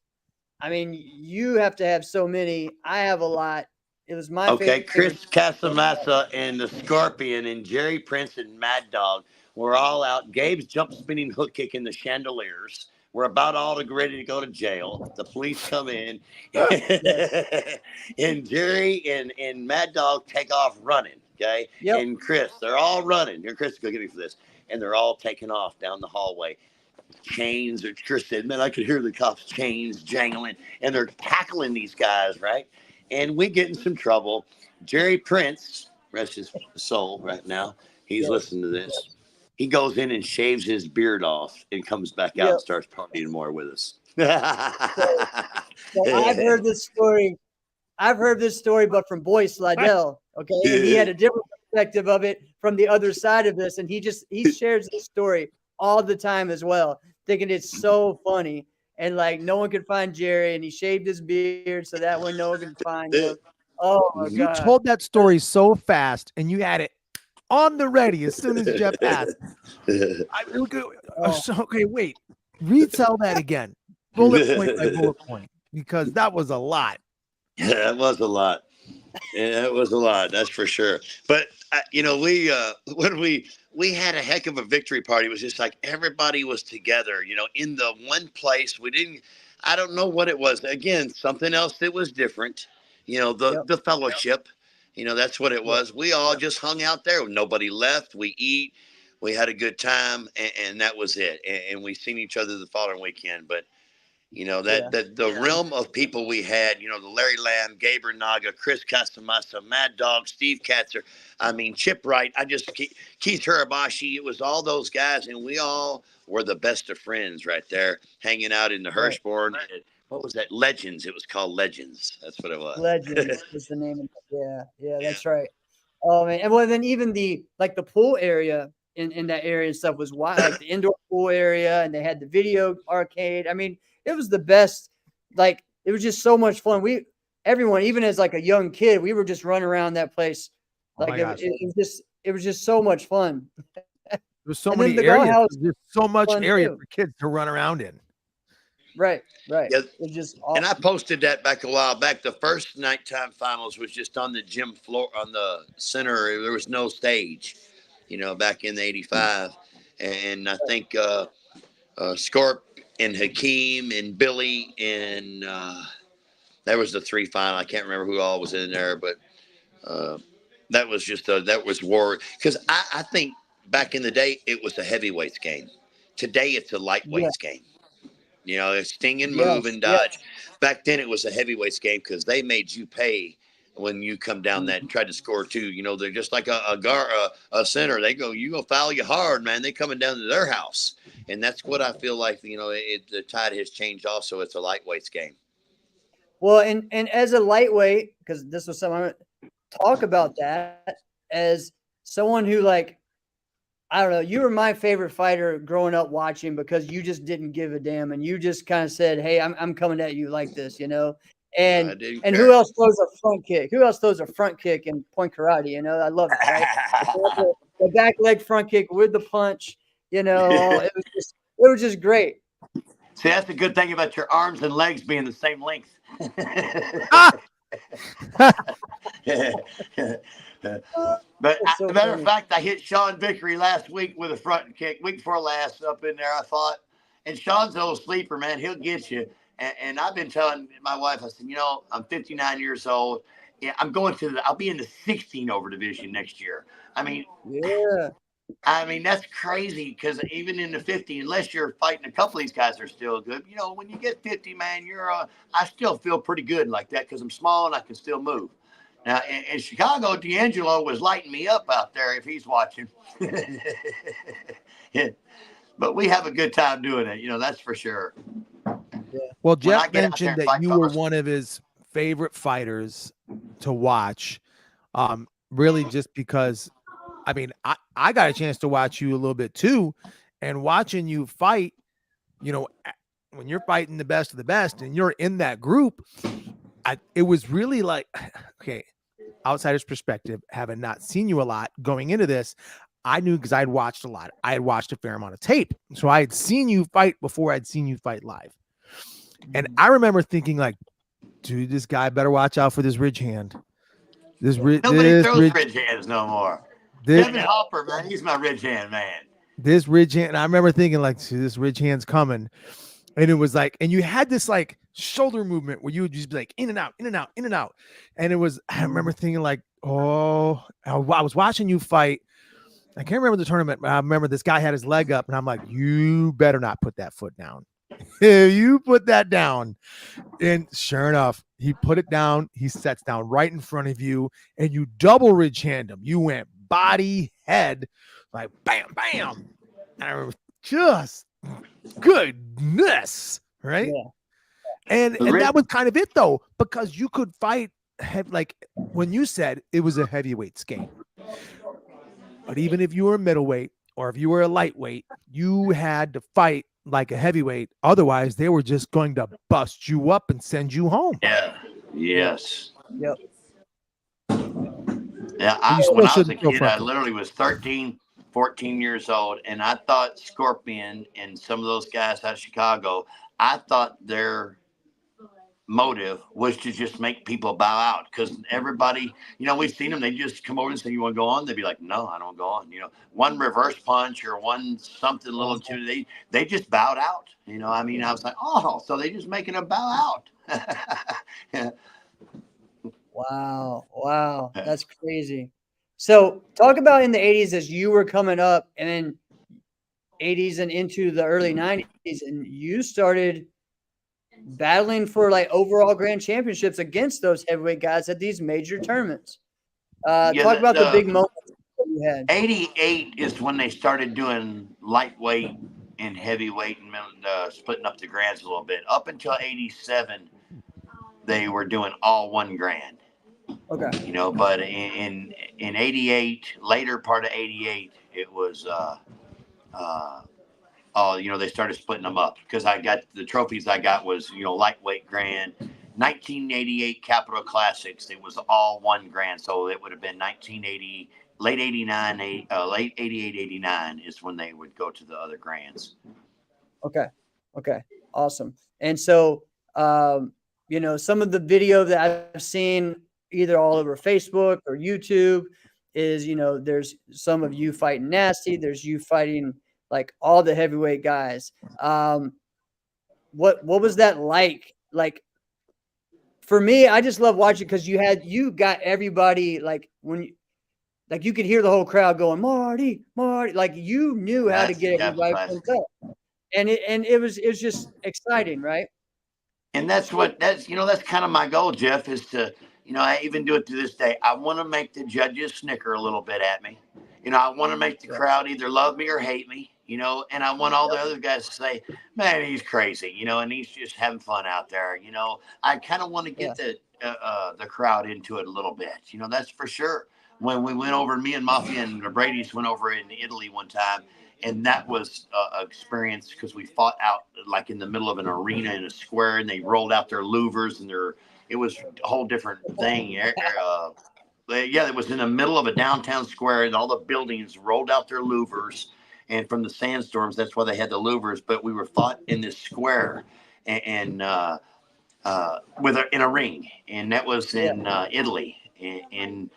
I mean, you have to have so many. I have a lot. It was my favorite. Okay, Chris Casamassa and the Scorpion and Jerry Prince and Mad Dog were all out. Gabe's jump spinning hook kick in the chandeliers. We're about all ready to go to jail. The police come in, and Jerry and Mad Dog take off running. Okay, and Chris, they're all running. Here, Chris, go get me for this. And they're all taking off down the hallway. Chains, or Chris said, man, I could hear the cops' chains jangling, and they're tackling these guys, right? And we get in some trouble. Jerry Prince, rest his soul right now, he's listening to this. He goes in and shaves his beard off and comes back out and starts partying more with us. So I've heard this story, but from Boy Slidell. Okay, and he had a different perspective of it from the other side of this, and he shares this story all the time as well, thinking it's so funny. And like no one could find Jerry, and he shaved his beard so that way no one could find him. Oh my God! You told that story so fast, and you had it on the ready as soon as Jeff asked. Okay, wait. Retell that again, bullet point by bullet point, because that was a lot. Yeah, it was a lot. Yeah, it was a lot. That's for sure. But when we had a heck of a victory party. It was just like everybody was together, in the one place. I don't know what it was. Again, something else that was different, the fellowship, that's what it was. We all just hung out there. Nobody left. We eat. We had a good time, and that was it. And we seen each other the following weekend. But the realm of people we had, the Larry Lamb, Gaber Naga, Chris Casamassa, Mad Dog, Steve Katzer, Chip Wright, Keith Hirabashi. It was all those guys, and we all were the best of friends right there, hanging out in the Hirschborn. What was that? Legends. It was called Legends. That's what it was. Legends is the name of it. Yeah, that's right. Oh man, and well, then even the pool area in that area and stuff was wild, like the indoor pool area, and they had the video arcade. I mean, it was the best. Like, it was just so much fun. Everyone, even as like a young kid, we were just running around that place. Like, it was just so much fun. There's so many areas. There's so much area for kids to run around in. Right. Yeah. It's just awesome. And I posted that back a while back. The first nighttime finals was just on the gym floor, on the center. There was no stage, back in the 85. And I think Scorp and Hakeem and Billy and that was the 3 final. I can't remember who all was in there, but that was that was war. Because I think back in the day, it was a heavyweights game. Today, it's a lightweights game. It's sting and move and dodge. Back then, it was a heavyweights game because they made you pay when you come down that and try to score two. They're just like a center. They go, you go foul you hard, man. They coming down to their house, and that's what I feel like. The tide has changed. Also, it's a lightweights game. Well, and as a lightweight, because this was something talk about that as someone who, like, I don't know, you were my favorite fighter growing up watching because you just didn't give a damn and you just kind of said, hey, I'm coming at you like this, and who else throws a front kick? Who else throws a front kick in point karate? I love it, right? the back leg front kick with the punch, it was just great. See, that's the good thing about your arms and legs being the same length. But as a matter of fact, I hit Sean Vickery last week with a front kick, week before last, up in there, I thought. And Sean's an old sleeper, man. He'll get you. And I've been telling my wife, I said, I'm 59 years old. Yeah, I'll be in the 16 over division next year. That's crazy because even in the 50, unless you're fighting a couple of these guys are still good. When you get 50, man, I still feel pretty good like that because I'm small and I can still move. Now, in Chicago, D'Angelo was lighting me up out there if he's watching. But we have a good time doing it, that's for sure. Well, Jeff mentioned that you were one of his favorite fighters to watch, really just because, I got a chance to watch you a little bit too, and watching you fight, when you're fighting the best of the best and you're in that group, it was really like, okay, outsider's perspective, having not seen you a lot going into this, I knew because I'd watched a lot. I had watched a fair amount of tape. So I had seen you fight before I'd seen you fight live. And I remember thinking like, dude, this guy better watch out for this ridge hand. Nobody throws ridge hands no more. Kevin Hopper, man, he's my ridge hand man. This ridge hand, and I remember thinking like, see, this ridge hand's coming. And it was like, and you had this like shoulder movement where you would just be like in and out, in and out, in and out. And it was, I remember thinking like, I was watching you fight. I can't remember the tournament, but I remember this guy had his leg up and I'm like, you better not put that foot down. You put that down. And sure enough, he put it down. He sets down right in front of you and you double ridge hand him. You went body, head, like bam, bam. And I remember just goodness, right? Yeah. And that was kind of it though, because you could fight like when you said it was a heavyweight game. But even if you were a middleweight or if you were a lightweight, you had to fight like a heavyweight. Otherwise, they were just going to bust you up and send you home. Yeah. Yes. Yep. Yeah. When I was a kid, I literally was 13, 14 years old, and I thought Scorpion and some of those guys out of Chicago, I thought their motive was to just make people bow out because everybody, we've seen them. They just come over and say, "You want to go on?" They'd be like, "No, I don't go on." One reverse punch or one something a little too. They just bowed out. I was like, oh, so they just making them bow out. Wow, that's crazy. So talk about in the 80s as you were coming up, and then 80s and into the early 90s, and you started battling for like overall grand championships against those heavyweight guys at these major tournaments. Yeah, Talk about the big moments that you had. 88 is when they started doing lightweight and heavyweight and splitting up the grands a little bit. Up until 87, they were doing all 1 grand. Okay. You know, but in 88, later part of 88, it was oh, you know, they started splitting them up because I got the trophies I got was, you know, lightweight grand. 1988 Capital Classics, it was all 1 grand. So it would have been 1980, late 89, late 88, 89 is when they would go to the other grands. Okay. Okay. Awesome. And so, you know, some of the video that I've seen either all over Facebook or YouTube is, you know, there's some of you fighting Nasty. There's you fighting like all the heavyweight guys. What was that like? Like for me, I just love watching because you got everybody like like you could hear the whole crowd going, Marty, Marty, like you knew how to get everybody pumped up. And it was just exciting, right? And that's kind of my goal, Jeff, is to, you know, I even do it to this day. I want to make the judges snicker a little bit at me. You know, I want to make the crowd either love me or hate me, you know, and I want all the other guys to say, man, he's crazy, you know, and he's just having fun out there. You know, I kind of want to get the crowd into it a little bit, you know, that's for sure. When we went over, me and Mafia and the Brady's went over in Italy one time, and that was an experience because we fought out like in the middle of an arena in a square, and they rolled out their louvers, and it was a whole different thing. Yeah, it was in the middle of a downtown square, and all the buildings rolled out their louvers. And from the sandstorms, that's why they had the louvers. But we were fought in this square, and in a ring, and that was in Italy, and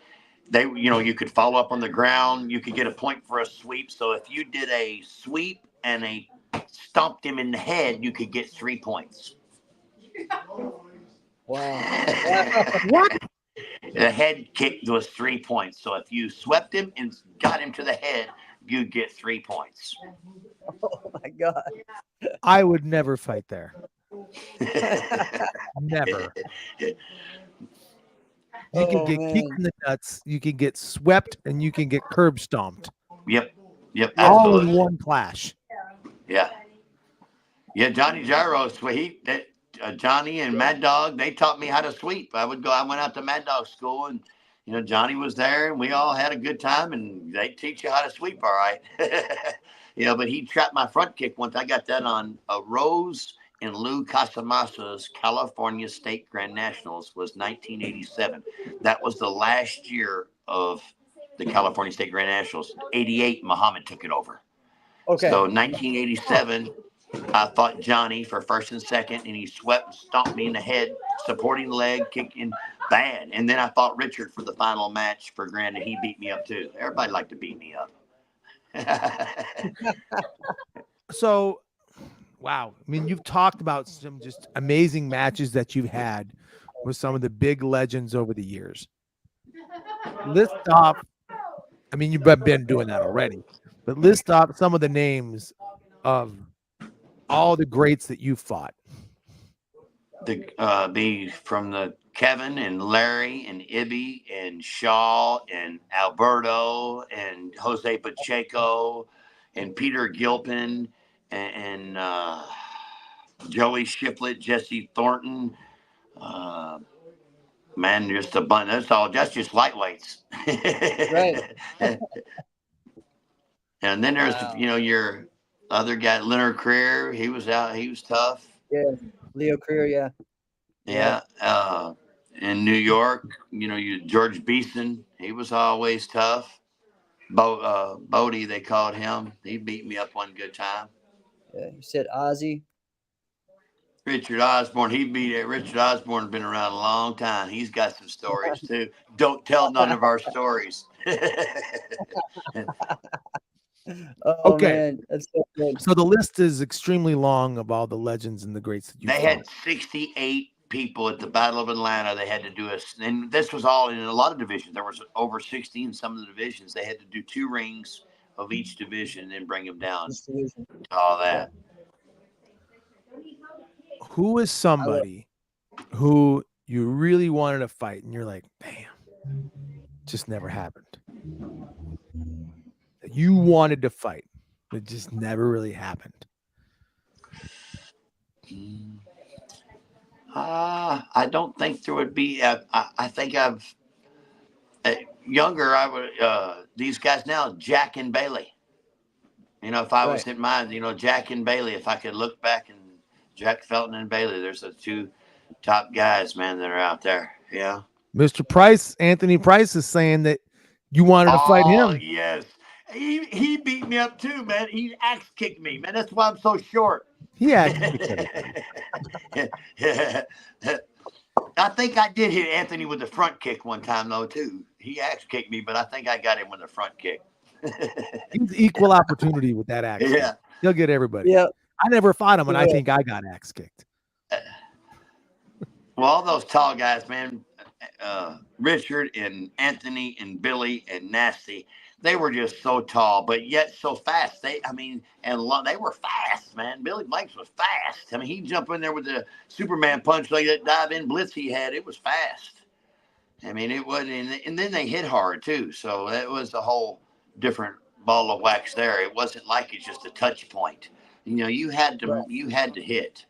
they, you know, you could follow up on the ground. You could get a point for a sweep. So if you did a sweep and stomped him in the head, you could get 3 points. Wow. What? The head kick was 3 points. So if you swept him and got him to the head, you get 3 points. Oh my God. I would never fight there. Never. You can get kicked in the nuts, you can get swept, and you can get curb stomped. Yep. All in one clash. Yeah. Johnny Gyros, Johnny and Mad Dog, they taught me how to sweep. I went out to Mad Dog school, and you know, Johnny was there, and we all had a good time, and they teach you how to sweep all right. You know, but he trapped my front kick once. I got that on a Rose and Lou Casamasa's California State Grand Nationals was 1987. That was the last year of the California State Grand Nationals. 88, Muhammad took it over. Okay. So 1987, I fought Johnny for first and second, and he swept and stomped me in the head, supporting leg, kicking bad. And then I fought Richard for the final match for Grand, and he beat me up too. Everybody liked to beat me up. So, wow. I mean, you've talked about some just amazing matches that you've had with some of the big legends over the years. List off, I mean, you've been doing that already, but list off some of the names of all the greats that you fought. Be from the Kevin and Larry and Ibby and Shaw and Alberto and Jose Pacheco and Peter Gilpin and Joey Shiplet, Jesse Thornton. Man, just a bunch. That's just lightweights. Right. And then there's, you know, your other guy, Leonard Creer. He was out. He was tough. Yeah. Leo Creer. Yeah. In New York, you know, George Beeson. He was always tough. Bodie, they called him. He beat me up one good time. Yeah. You said Ozzy. Richard Osborne. Richard Osborne's been around a long time. He's got some stories too. Don't tell none of our stories. Oh, okay. Man. That's so good. So the list is extremely long of all the legends and the greats that you had 68 people at the Battle of Atlanta. They had to do and this was all in a lot of divisions. There was over 60 in some of the divisions. They had to do 2 rings of each division and then bring them down to all that. Who is somebody who you really wanted to fight and you're like, damn, just never happened? You wanted to fight, it just never really happened. I don't think there would be. I think I've younger. I would these guys now, Jack and Bailey. You know, if I was in mind, you know, Jack and Bailey. If I could look back and Jack Felton and Bailey, there's the 2 top guys, man, that are out there. Yeah. Mr. Price, Anthony Price, is saying that you wanted to fight him. Yes. He beat me up too, man. He axe kicked me, man. That's why I'm so short. Yeah. I think I did hit Anthony with the front kick one time though too. He axe kicked me, but I think I got him with the front kick. He's equal opportunity with that axe. Yeah. He'll get everybody. Yeah. I never fought him, and I think I got axe kicked. Well, all those tall guys, man, Richard and Anthony and Billy and Nasty, they were just so tall, but yet so fast. They were fast, man. Billy Blanks was fast. I mean, he'd jump in there with the Superman punch, like that dive in blitz he had. It was fast. I mean, it wasn't, and then they hit hard too. So that was a whole different ball of wax there. It wasn't like it's just a touch point. You know, you had to hit.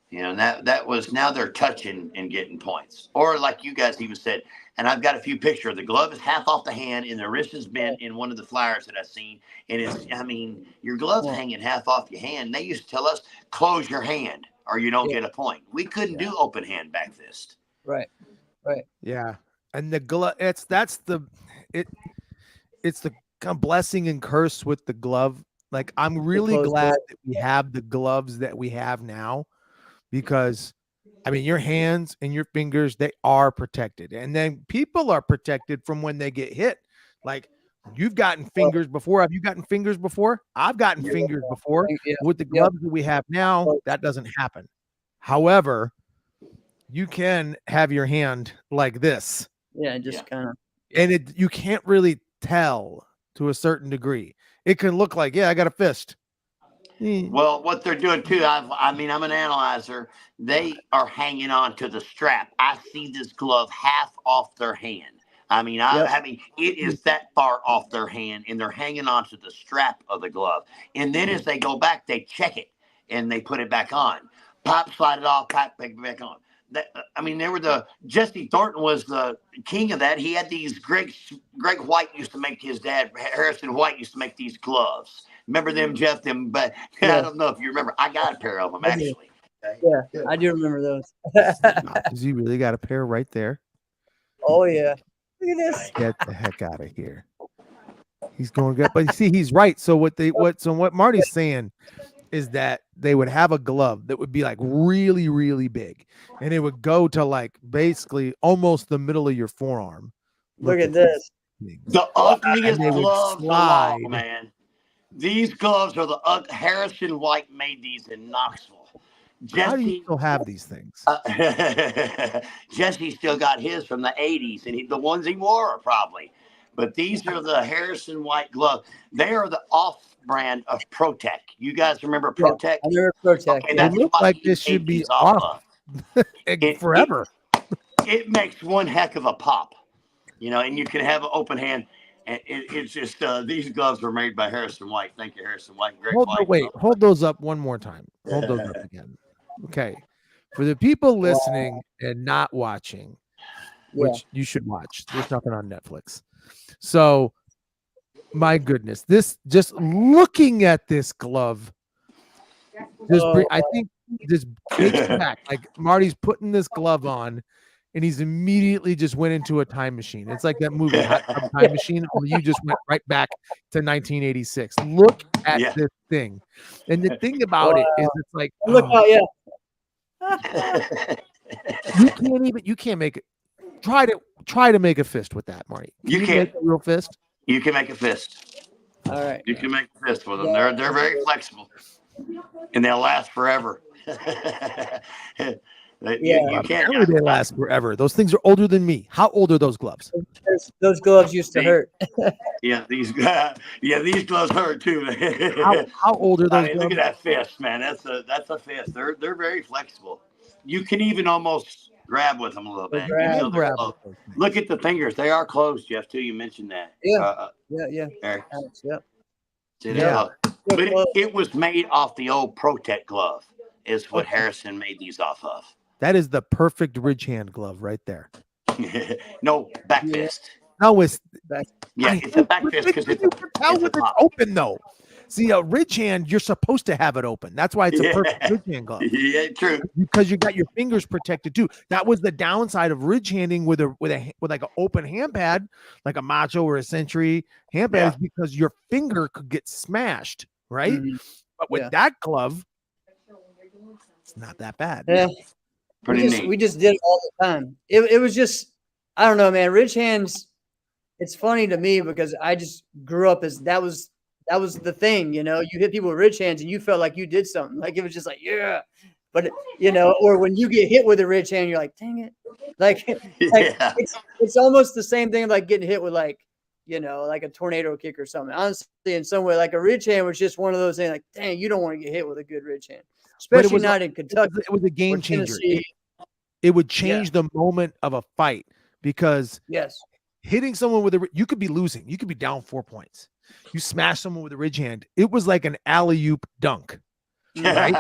You know, and that was, now they're touching and getting points. Or like you guys even said, and I've got a few pictures. The glove is half off the hand and the wrist is bent in one of the flyers that I've seen. And it's, I mean, your glove's hanging half off your hand. They used to tell us, close your hand or you don't get a point. We couldn't do open hand back fist. Right. Yeah. And the glove, it's the kind of blessing and curse with the glove. Like, I'm really glad that we have the gloves that we have now, because I mean, your hands and your fingers, they are protected. And then people are protected from when they get hit. Like, you've gotten fingers before. Have you gotten fingers before? I've gotten fingers before. With the gloves that we have now, that doesn't happen. However, you can have your hand like this. Yeah, just kind of. And you can't really tell to a certain degree. It can look like, I got a fist. Well, what they're doing too, I'm an analyzer. They are hanging on to the strap. I see this glove half off their hand. I mean, it is that far off their hand, and they're hanging on to the strap of the glove. And then as they go back, they check it and they put it back on. Pop, slide it off, pop, back on. Jesse Thornton was the king of that. He had these. Greg White used to make, his dad Harrison White used to make these gloves. Remember them, Jeff? But I don't know if you remember. I got a pair of them actually. Okay? Yeah, I do remember those. Does he really got a pair right there? Oh yeah, look at this. Get the heck out of here. He's going good, but you see, he's right. So what Marty's saying is that they would have a glove that would be like really, really big, and it would go to like basically almost the middle of your forearm. Look at this. The ugliest gloves alive, man. These gloves are the Harrison White made these in Knoxville. How do you still have these things? Jesse still got his from the 80s, and the ones he wore probably. But these are the Harrison White gloves. They are the off-brand of ProTech. You guys remember ProTech? I remember ProTech. Okay, it looks like this should be off forever. It makes one heck of a pop, you know, and you can have an open hand. And it's just these gloves were made by Harrison White. Thank you, Harrison White. Hold those up one more time. Hold those up again. Okay. For the people listening and not watching, which you should watch, there's nothing on Netflix. So, my goodness, this, just looking at this glove, I think this takes me back. Like, Marty's putting this glove on, and he's immediately just went into a time machine. It's like that movie, Hot Tub Time Machine, where you just went right back to 1986. Look at this thing. And the thing about it is, it's like, you can't make it. Try to make a fist with that, Marty. You can't make a real fist. You can make a fist. All right. You can make a fist with them. They're very flexible, and they'll last forever. You can't. Apparently they last forever. Those things are older than me. How old are those gloves? Those gloves used to hurt. These gloves hurt too. How old are those gloves? Look at that fist, man. That's a fist. They're very flexible. You can even almost grab with them a little bit. Look at the fingers. They are closed, Jeff, too. You mentioned that. Yeah. Eric. Yeah. But it was made off the old Protect glove, is what Harrison made these off of. That is the perfect ridge hand glove right there. No, back fist. No, it's it's a back fist because it's open though. See, a ridge hand, you're supposed to have it open. That's why it's a perfect ridge hand glove. Yeah, true. Because you got your fingers protected too. That was the downside of ridge handing with like an open hand pad, like a Macho or a Century hand pad, is because your finger could get smashed, right? Mm-hmm. But with that glove, it's not that bad. Yeah. Pretty neat. We just did it all the time. It was just, I don't know, man. Ridge hands, it's funny to me because I just grew up as that was the thing, you hit people with ridge hands and you felt like you did something. Like it was just like, yeah. But or when you get hit with a ridge hand, you're like, dang it. Like it's almost the same thing like getting hit with like a tornado kick or something. Honestly, in some way, like a ridge hand was just one of those things like, dang, you don't want to get hit with a good ridge hand. Especially not in Kentucky. It was a game changer. It would change the moment of a fight because hitting someone with you could be losing. You could be down 4 points. You smash someone with a ridge hand. It was like an alley-oop dunk. Right?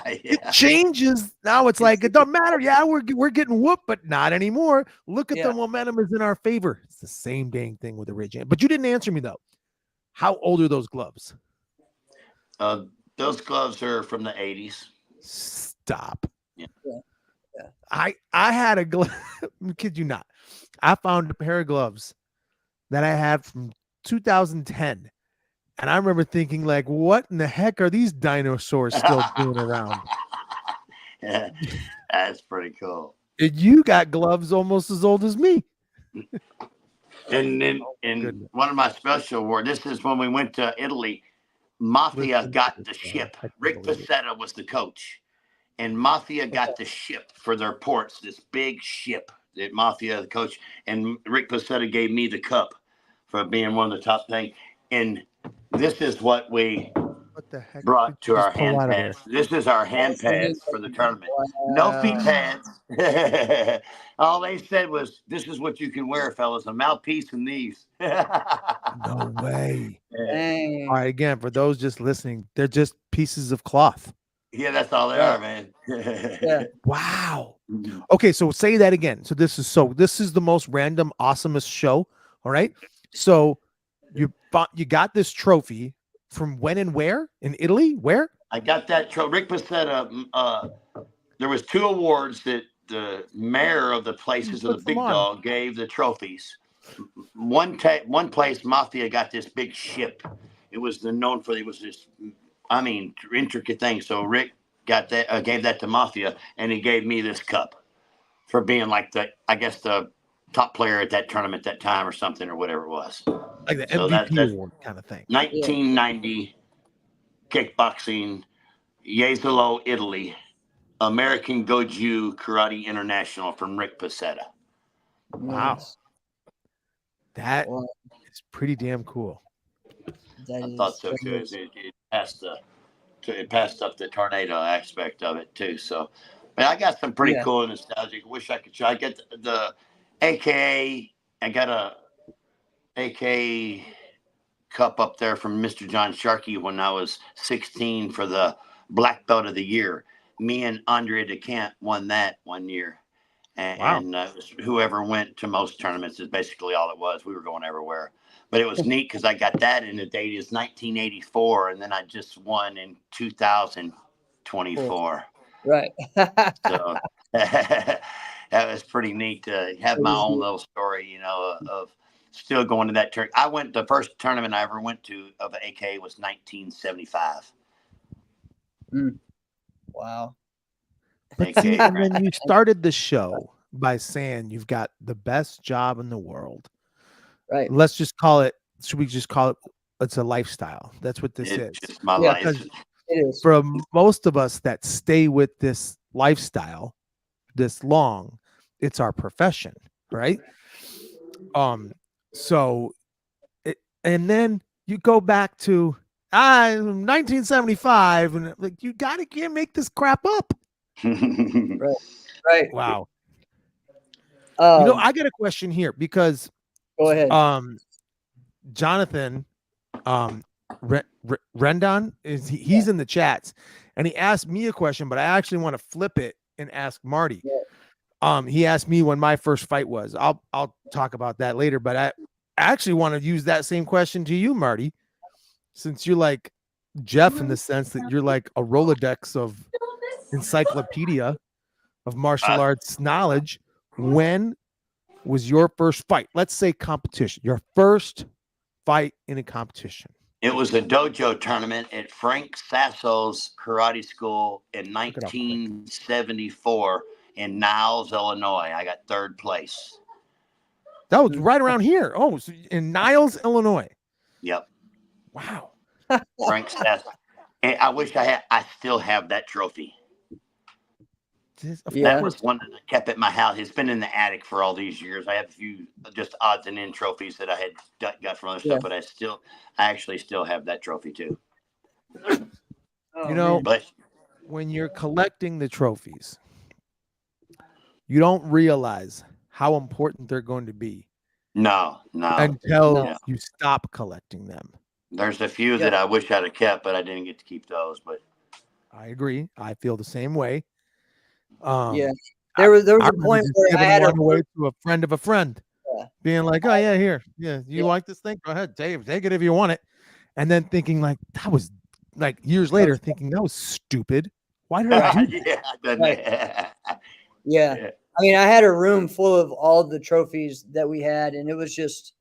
It changes. Now it's like, it don't matter. Yeah, we're getting whooped, but not anymore. Look at the momentum is in our favor. It's the same dang thing with a ridge hand. But you didn't answer me though. How old are those gloves? Those gloves are from the 80s. Stop. Yeah. I had a glove. Kid you not. I found a pair of gloves that I had from 2010. And I remember thinking, like, what in the heck are these dinosaurs still doing around? Yeah, that's pretty cool. And you got gloves almost as old as me. And then one of my special awards, this is when we went to Italy. Mafia got the ship. Rick Pacetta was the coach. And Mafia got the ship for their ports, this big ship that Mafia, the coach, and Rick Pacetta gave me the cup for being one of the top things. And this is what we brought to our hand pads. This is our hand pads for the tournament. No feet pads. All they said was, this is what you can wear, fellas, a mouthpiece and these. No way. Dang. All right, again, for those just listening, they're just pieces of cloth. Yeah, that's all they are, man. Wow. Okay, so say that again. So this is the most random, awesomest show. All right. So you got this trophy from when and where? In Italy? Where? I got that trophy. Rick Pacetta, there was 2 awards that the mayor of the places of the Big Dog gave the trophies. One place, Mafia got this big ship. It was this intricate thing. So Rick got that, gave that to Mafia, and he gave me this cup for being like the top player at that tournament that time or something or whatever it was. Like the MVP award kind of thing. 1990 kickboxing, Jesolo, Italy, American Goju Karate International from Rick Pacetta. Wow. That is pretty damn cool. I thought so too. It passed up the tornado aspect of it too. So, but I got some pretty cool nostalgic. Wish I could show. I get the AKA. I got a AK cup up there from Mr. John Sharkey when I was 16 for the Black Belt of the Year. Me and Andre DeCamp won that one year. And whoever went to most tournaments is basically all it was. We were going everywhere. But it was neat because I got that in the date is 1984, and then I just won in 2024. Right. So that was pretty neat to have my own little story, of still going to that tournament. The first tournament I ever went to of AK was 1975. Wow. But see, and then you started the show by saying you've got the best job in the world. Right. Let's just call it. Should we just call it? It's a lifestyle. That's what this is. Just my life. It is. For most of us that stay with this lifestyle, this long. It's our profession, right? So and then you go back to 1975, and like can't make this crap up. Right. Wow. Um, I got a question here because go ahead. Jonathan Rendon he's in the chats, and he asked me a question, but I actually want to flip it and ask Marty. He asked me when my first fight was. I'll talk about that later, but I actually want to use that same question to you, Marty, since you're like Jeff in the sense that you're like a Rolodex of encyclopedia of martial arts knowledge. When was your first fight? Let's say competition. Your first fight in a competition. It was a dojo tournament at Frank Sasso's karate school in 1974 in Niles, Illinois. I got third place. That was right around here. Oh, so in Niles, Illinois. Yep. Wow. Frank Sasso. And I wish I still have that trophy. That was one that I kept at my house. It's been in the attic for all these years. I have a few just odds and end trophies that I had got from other stuff, but I actually still have that trophy too. But when you're collecting the trophies, you don't realize how important they're going to be. No. Until you stop collecting them. There's a few that I wish I'd have kept, but I didn't get to keep those. But I agree. I feel the same way. There was a point where I had away to a friend of a friend, being like, "Oh yeah, here, you like this thing? Go ahead, take it if you want it." And then thinking like that was like years later, thinking that was stupid. Why did I do that? Yeah. I mean, I had a room full of all the trophies that we had, and it was just,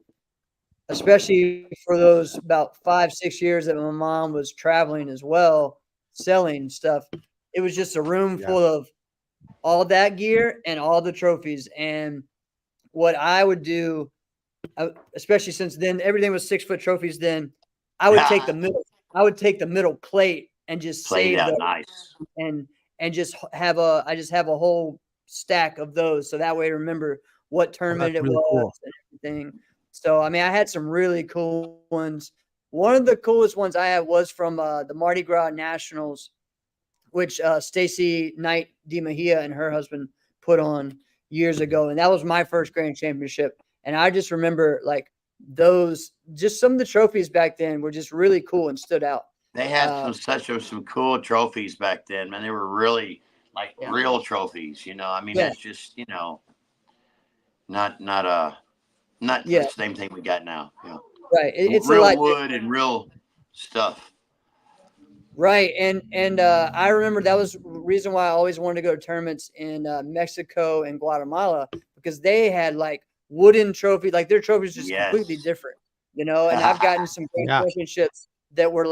especially for those about 5-6 years that my mom was traveling as well, selling stuff. It was just a room full of all that gear and all the trophies. And what I would do, especially since then everything was 6-foot trophies, then I would take the middle plate and just save that nice and just have a whole stack of those, so that way I remember what tournament it was and everything. So I mean, I had some really cool ones. One of the coolest ones I had was from the Mardi Gras Nationals, which Stacy Knight DiMahia and her husband put on years ago. And that was my first grand championship. And I just remember like just some of the trophies back then were just really cool and stood out. They had some cool trophies back then, man. They were really like real trophies, I mean, that's just, not the same thing we got now. Right. It's real wood and real stuff. Right. And I remember that was the reason why I always wanted to go to tournaments in Mexico and Guatemala, because they had like wooden trophies, like their trophies just completely different, and I've gotten some great championships that were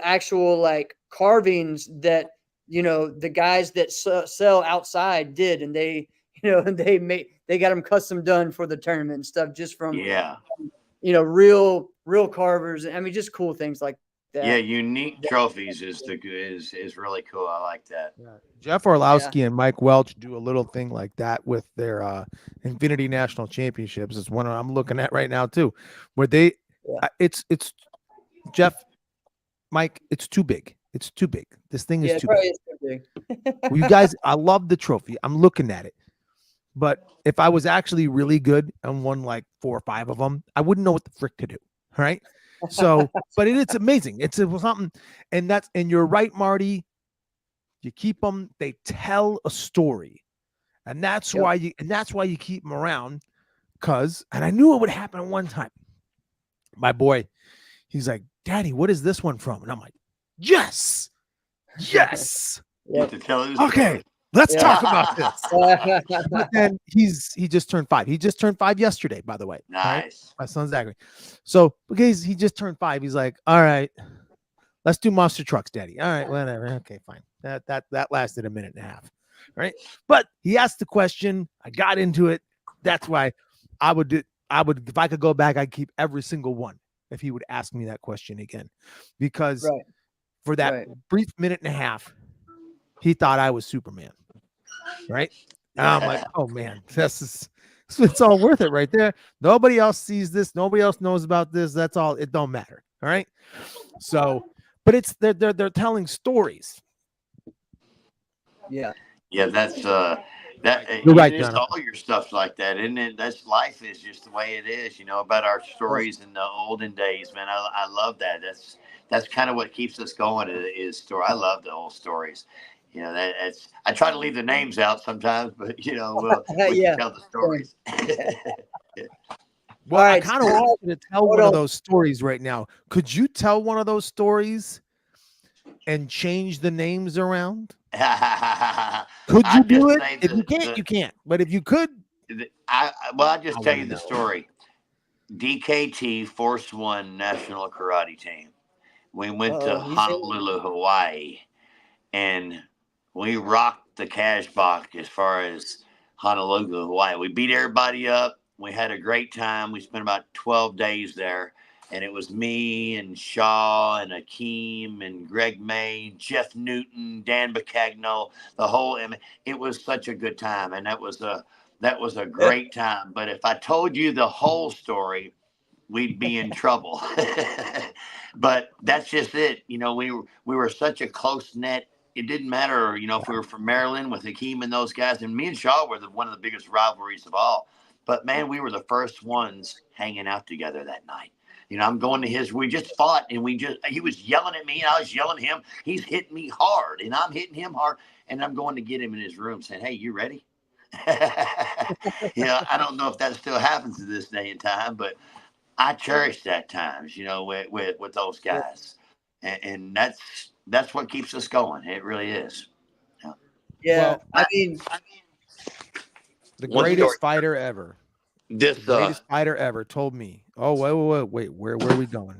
actual like carvings that, the guys that sell outside did, and they, they got them custom done for the tournament and stuff, just from, real carvers. I mean, just cool things like that. Yeah, unique trophies is really cool. I like that. Yeah. Jeff Orlowski and Mike Welch do a little thing like that with their Infinity National Championships. It's one I'm looking at right now too, where they, it's Jeff, Mike, it's too big. It's too big. This thing is too big. Well, you guys, I love the trophy. I'm looking at it. But if I was actually really good and won like 4 or 5 of them, I wouldn't know what the frick to do. Right. So, but it's amazing. It's something. And you're right, Marty. You keep them. They tell a story. And that's why you keep them around. And I knew it would happen one time. My boy, he's like, "Daddy, what is this one from?" And I'm like, yes. Okay, let's talk about this. But then he just turned 5. He just turned 5 yesterday, by the way. Nice. Right? My son Zachary. So because he just turned 5, he's like, "All right, let's do monster trucks, Daddy." All right, whatever. Okay, fine. That lasted a minute and a half. Right. But he asked the question. I got into it. That's why I would, if I could go back, I'd keep every single one if he would ask me that question again, because for that brief minute and a half, he thought I was Superman. right? And I'm like, oh man, it's all worth it right there. Nobody else sees this. Nobody else knows about this. That's all. It don't matter. All right. So, but it's they're telling stories. Yeah. Yeah, that's You're right, just Jonathan. all your stuff's like that, isn't it? That's life is just the way it is, about our stories in the olden days, man. I love that. That's kind of what keeps us going is story. I love the old stories. That's I try to leave the names out sometimes, but we can Yeah. tell the stories. Well, All I right. kind of want you to tell hold one of on. those stories right now. Could you tell one of those stories and change the names around? Could you I do just it? say If you can't, you can't. But if you could, I'll just tell wanna you the know. story. DKT Force One National Karate Team. We went to He's in. Honolulu, Hawaii, and we rocked the cash box as far as Honolulu, Hawaii. We beat everybody up. We had a great time. We spent about 12 days there. And it was me and Shaw and Akeem and Greg May, Jeff Newton, Dan Bacagno, the whole. It was such a good time, and that was a great time. But if I told you the whole story, we'd be in trouble. But that's just it. We were such a close net. It didn't matter, if we were from Maryland with Hakeem and those guys. And me and Shaw were one of the biggest rivalries of all. But man, we were the first ones hanging out together that night. I'm going to his. We just fought, and he was yelling at me, and I was yelling at him. He's hitting me hard, and I'm hitting him hard, and I'm going to get him in his room, saying, "Hey, you ready?" I don't know if that still happens to this day and time, but I cherish that times, with those guys, and that's what keeps us going. It really is. Yeah. Well, I mean, the One story. greatest fighter ever. This The greatest fighter ever told me. Oh, wait. Where are we going?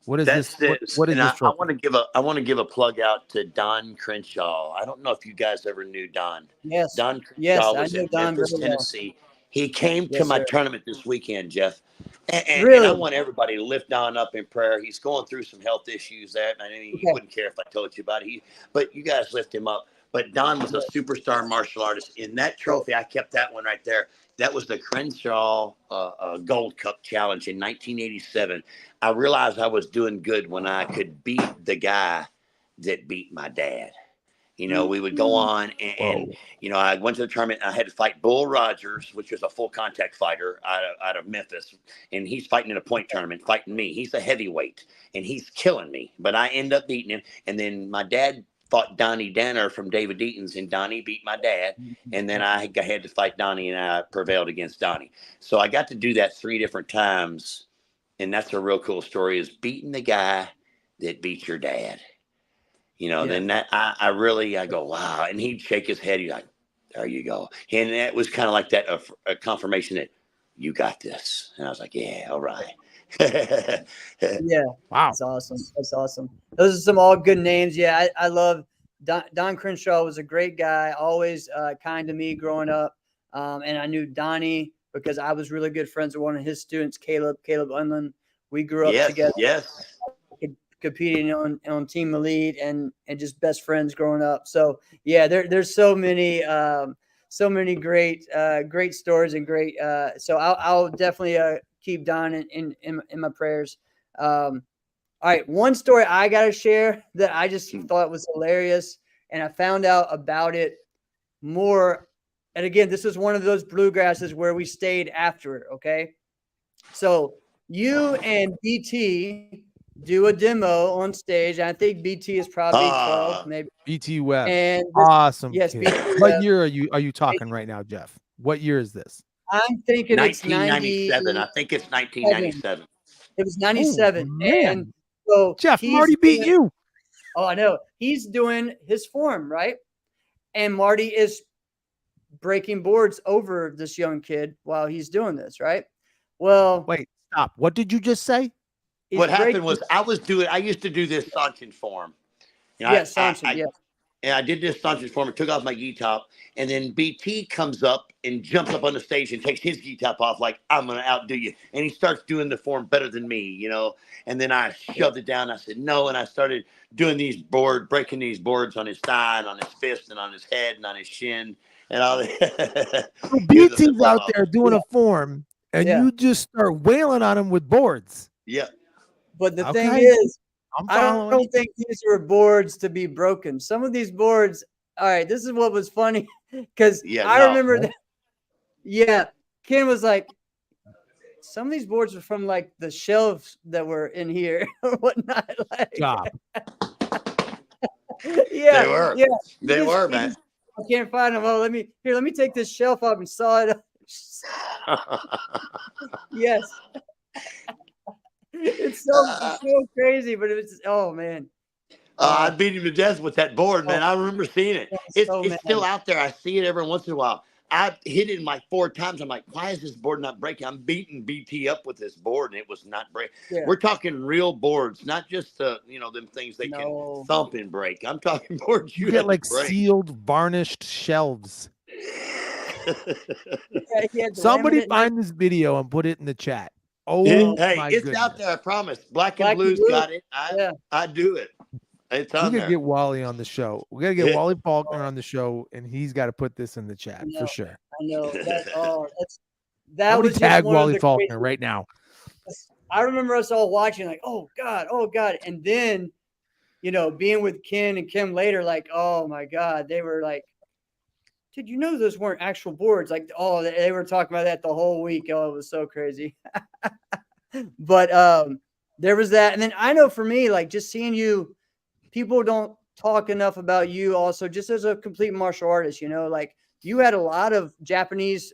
What is that's this? What is and this I trophy? want to give a plug out to Don Crenshaw. I don't know if you guys ever knew Don. yes. Don Yes. Crenshaw I was know in Don very Memphis, well. Tennessee. He came to Yes, my sir. tournament this weekend, Jeff. And I Really? want everybody to lift Don up in prayer. He's going through some health issues there. And I mean, he Okay. wouldn't care if I told you about it. But you guys lift him up. But Don was a superstar martial artist. In that trophy, I kept that one right there. That was the Crenshaw Gold Cup Challenge in 1987. I realized I was doing good when I could beat the guy that beat my dad. We would go on and I went to the tournament. I had to fight Bull Rogers, which was a full contact fighter out of Memphis. And he's fighting in a point tournament, fighting me. He's a heavyweight and he's killing me, but I end up beating him. And then my dad fought Donnie Danner from David Eaton's, and Donnie beat my dad. And then I had to fight Donnie, and I prevailed against Donnie. So I got to do that 3 different times. And that's a real cool story, is beating the guy that beat your dad. Then that I go, wow. And he'd shake his head. He's like, there you go. And that was kind of like that, a confirmation that you got this. And I was like, yeah, all right. Yeah. Wow. That's awesome. That's awesome. Those are some all good names. Yeah. I love Don Crenshaw was a great guy, always kind to me growing up. And I knew Donnie because I was really good friends with one of his students, Caleb Unland. We grew up together. Yes. Competing on Team Elite and just best friends growing up. So yeah, there's so many great stories and great. So I'll definitely keep Don in my prayers. All right, one story I gotta share that I just thought was hilarious, and I found out about it more. And again, this is one of those bluegrasses where we stayed after it. Okay, so you and BT do a demo on stage. I think BT is probably 12, maybe. BT Webb. And awesome. yes, kid. BT What Webb. year are you talking right now, Jeff? What year is this? I'm thinking it's 1997. I think it's 1997. It was 97. Oh, man. And so Jeff, Marty beat you. Oh, I know. He's doing his form, right? And Marty is breaking boards over this young kid while he's doing this, right? Well, wait, stop. What did you just say? What happened was I used to do this Sanchin form. Yes, Sanchin, yes. and I did this sausage for him, took off my gi top, and then BT comes up and jumps up on the stage and takes his gi top off like, I'm going to outdo you. And he starts doing the form better than me, you know. And then I shoved it down. I said, no. And I started doing breaking these boards on his thigh and on his fist and on his head and on his shin. And all that. So BT's out there doing a form, and Yeah. you just start wailing on him with boards. Yeah. But the thing is, I following. don't think these were boards to be broken. Some of these boards, all right, this is what was funny, because I remember that. Yeah, Ken was like, some of these boards are from like the shelves that were in here or whatnot. Like, Job. Yeah, They were. Yeah, They were, man. I can't find them. Oh, let me take this shelf up and saw it up. Yes. It's so crazy, but it's man. I beat him to death with that board, man. I remember seeing it. It's still out there. I see it every once in a while. I hit it like 4 times. I'm like, why is this board not breaking? I'm beating BT up with this board, and it was not breaking. Yeah. We're talking real boards, not just them things they can thump and break. I'm talking boards you get like sealed, varnished shelves. Somebody find this video and put it in the chat. Oh, hey, it's goodness. Out there. I promise. Black and Blue's got it. I do it. It's on we there. gotta get Wally on the show. We gotta get Wally Faulkner on the show, and he's got to put this in the chat for sure. I know. That was tag Wally Faulkner right now. I remember us all watching, like, oh God, and then, being with Ken and Kim later, like, oh my God, they were like, dude, those weren't actual boards. Like, they were talking about that the whole week. Oh, it was so crazy. But there was that, and then I know for me, like, just seeing you. People don't talk enough about you also just as a complete martial artist, like you had a lot of Japanese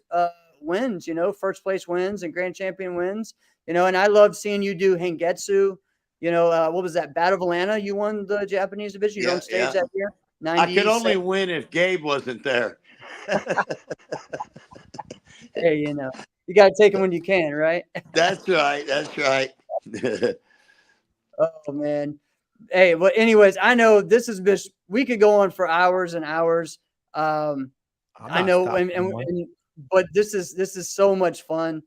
wins, first place wins and grand champion wins, and I loved seeing you do Hengetsu, what was that, Battle of Atlanta? You won the Japanese division. You on stage that year? I could only win if Gabe wasn't there. Hey, you got to take him when you can, right? That's right. That's right. Oh, man. Hey, well, anyways, I know this is just, we could go on for hours and hours. I know, but this is so much fun,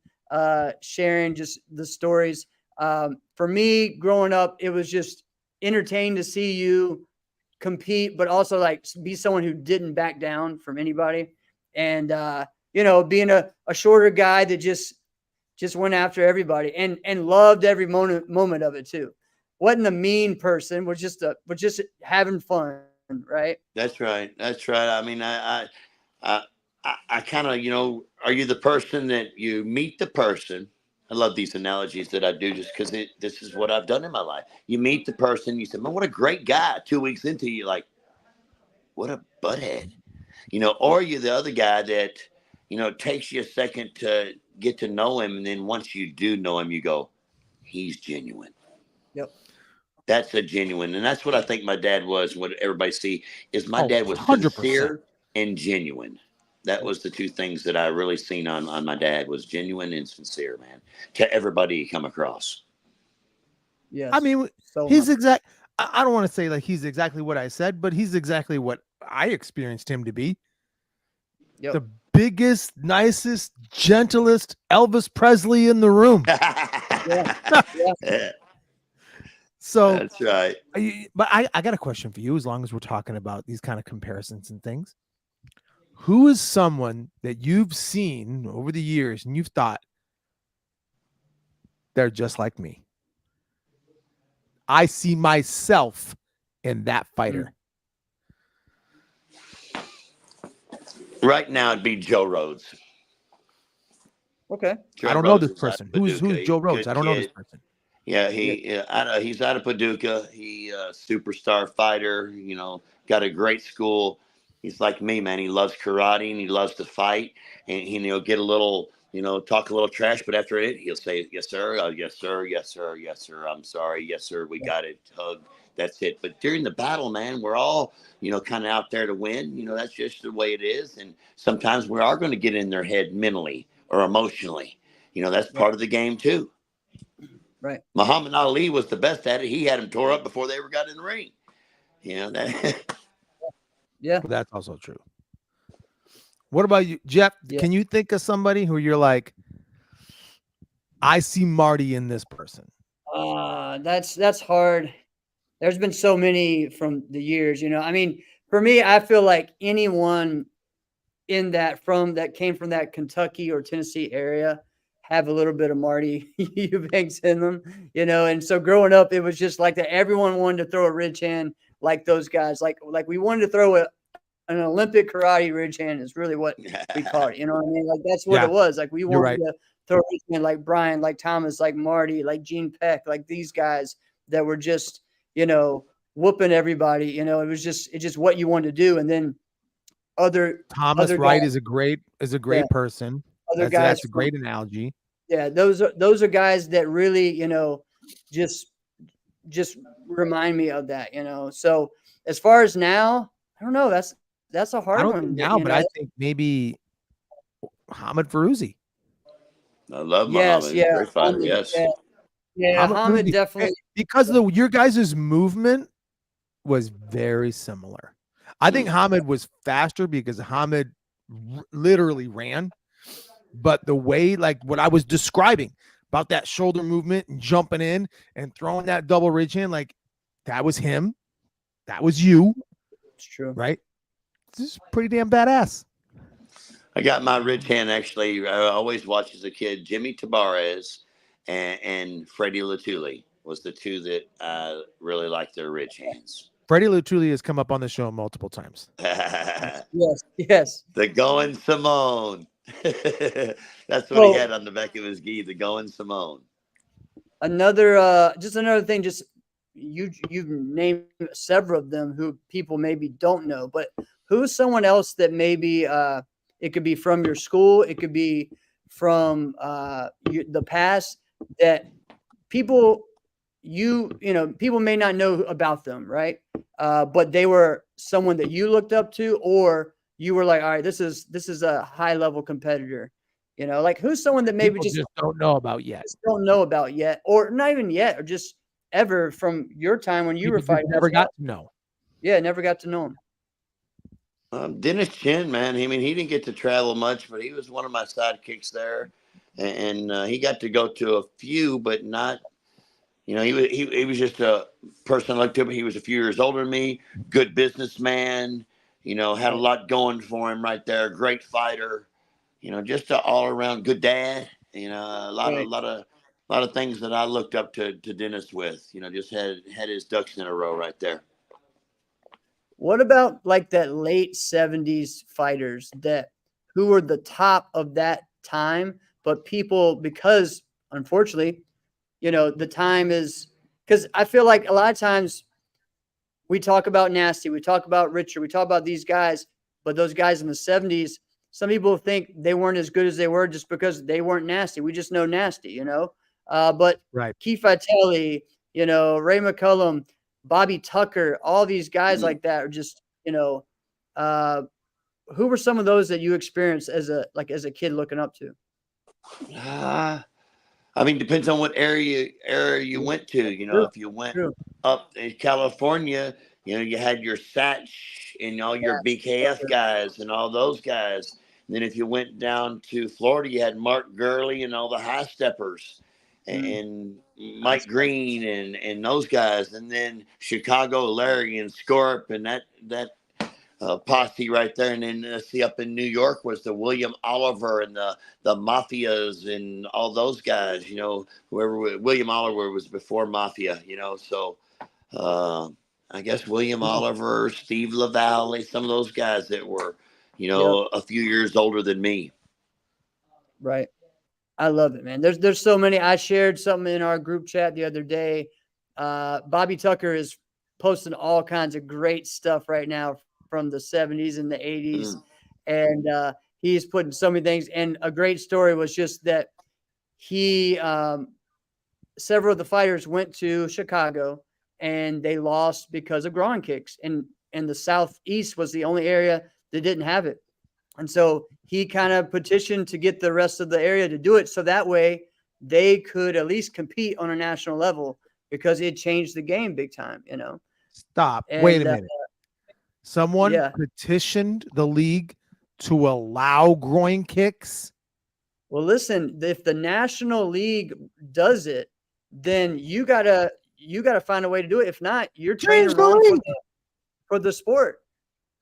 sharing just the stories. For me, growing up, it was just entertaining to see you compete, but also like be someone who didn't back down from anybody. And, being a shorter guy that just went after everybody and loved every moment of it too. Wasn't a mean person. Was just having fun, right? That's right. That's right. I mean, I kind of, are you the person that you meet the person? I love these analogies that I do just because this is what I've done in my life. You meet the person, you say, man, what a great guy. 2 weeks into you, like, what a butthead, or you're the other guy that, takes you a second to get to know him. And then once you do know him, you go, he's genuine. Yep. That's a genuine. And that's what I think my dad was. What everybody see is my dad was 100%. Sincere and genuine. That was the two things that I really seen on my dad was genuine and sincere, man, to everybody he come across. Yes. I mean, he's exact. I don't want to say like he's exactly what I said, but he's exactly what I experienced him to be. Yep. The biggest, nicest, gentlest Elvis Presley in the room. Yeah. So that's right. But I got a question for you, as long as we're talking about these kind of comparisons and things. Who is someone that you've seen over the years and you've thought they're just like me? I see myself in that fighter. Right now, it'd be Joe Rhodes. Okay. I don't know this person. Who's Joe Rhodes? I don't know this person. Yeah, he's out of Paducah. He superstar fighter, got a great school. He's like me, man. He loves karate and he loves to fight. And he'll get a little, talk a little trash, but after it, he'll say, yes, sir. Yes, sir. Yes, sir. Yes, sir. I'm sorry. Yes, sir. We got it. Hug. That's it. But during the battle, man, we're all, kind of out there to win. That's just the way it is. And sometimes we are going to get in their head mentally or emotionally. That's part of the game too. Right. Muhammad Ali was the best at it. He had them tore up before they ever got in the ring. That. Yeah. Well, that's also true. What about you, Jeff? Yeah. Can you think of somebody who you're like, I see Marty in this person? That's hard. There's been so many from the years, you know. I mean, for me, I feel like anyone in that came from that Kentucky or Tennessee area have a little bit of Marty Eubanks in them, you know. And so growing up, it was just like that. Everyone wanted to throw a ridge hand like those guys. Like we wanted to throw an Olympic karate ridge hand is really what we called it. You know what I mean? Like that's what Yeah, it was. Like we you're wanted right. to throw a ridge hand like Brian, like Thomas, like Marty, like Gene Peck, like these guys that were just, you know, whooping everybody. You know, it's just what you wanted to do. And then Thomas other Wright guys, is a great yeah, person. other guys That's a from, great analogy. yeah, those are guys that really, you know, just remind me of that, you know. So as far as now, I don't know. That's a I hard don't think one. now, You but know, I think maybe Hamid Feruzzi. I love yes, Muhammad. yeah, Great fighter. Hamid, Yes. yeah, Hamid Hamid Feruzzi. definitely. Because your guys' movement was very similar. I think Hamid was faster because Hamid literally ran, but the way, like what I was describing about that shoulder movement and jumping in and throwing that double ridge hand, like that was him. That was you, It's true. right? This is pretty damn badass. I got my ridge hand actually. I always watched as a kid. Jimmy Tabarez and Freddie Latuli was the two that I really liked their ridge hands. Freddie Latuli has come up on the show multiple times. Yes. The Going Simone. That's what he So had on the back of his gi, the Going Simone. another thing, just you've named several of them who people maybe don't know, but who's someone else that maybe it could be from your school, it could be from the past that people people may not know about them, right? But they were someone that you looked up to, or you were like, all right, this is a high level competitor. You know, like who's someone that maybe People just don't know about yet. or not even yet, or just ever from your time when you People were just fighting. never got to know. Yeah, never got to know him. Dennis Chin, man. I mean, he didn't get to travel much, but he was one of my sidekicks there, and he got to go to a few, but not. You know, he was just a person I looked up. He was a few years older than me. Good businessman. You know, had a lot going for him right there. Great fighter. You know, just an all around good dad. You know, a lot of things that I looked up to Dennis with. You know, just had his ducks in a row right there. What about like that late 70s fighters who were the top of that time, but people, because unfortunately, you know, the time is, because I feel like a lot of times we talk about Nasty, we talk about Richard, we talk about these guys, but those guys in the 70s, some people think they weren't as good as they were just because they weren't Nasty. We just know Nasty, you know. But right. Keith Vitelli, you know, Ray McCullum, Bobby Tucker, all these guys like that are just, you know, who were some of those that you experienced as a kid looking up to? I mean, depends on what area you went to. You know, if you went up in California, you know, you had your Satch and all your BKF guys and all those guys. And then if you went down to Florida, you had Mark Gurley and all the high steppers and Mike Green and those guys. And then Chicago, Larry and Scorp and that posse right there. And then see up in New York was the William Oliver and the Mafias and all those guys, you know, William Oliver was before Mafia, you know, so I guess William Oliver, Steve LaValle, some of those guys that were, you know, a few years older than me. Right. I love it, man. There's so many. I shared something in our group chat the other day. Bobby Tucker is posting all kinds of great stuff right now from the 70s and the 80s. And he's putting so many things. And a great story was just that several of the fighters went to Chicago and they lost because of groin kicks. And the Southeast was the only area that didn't have it. And so he kind of petitioned to get the rest of the area to do it. So that way they could at least compete on a national level, because it changed the game big time, you know. Stop. And, Wait a minute. Someone Yeah. petitioned the league to allow groin kicks. Well, listen, if the National League does it, then you gotta find a way to do it. If not, you're training Change the wrong league. for the sport,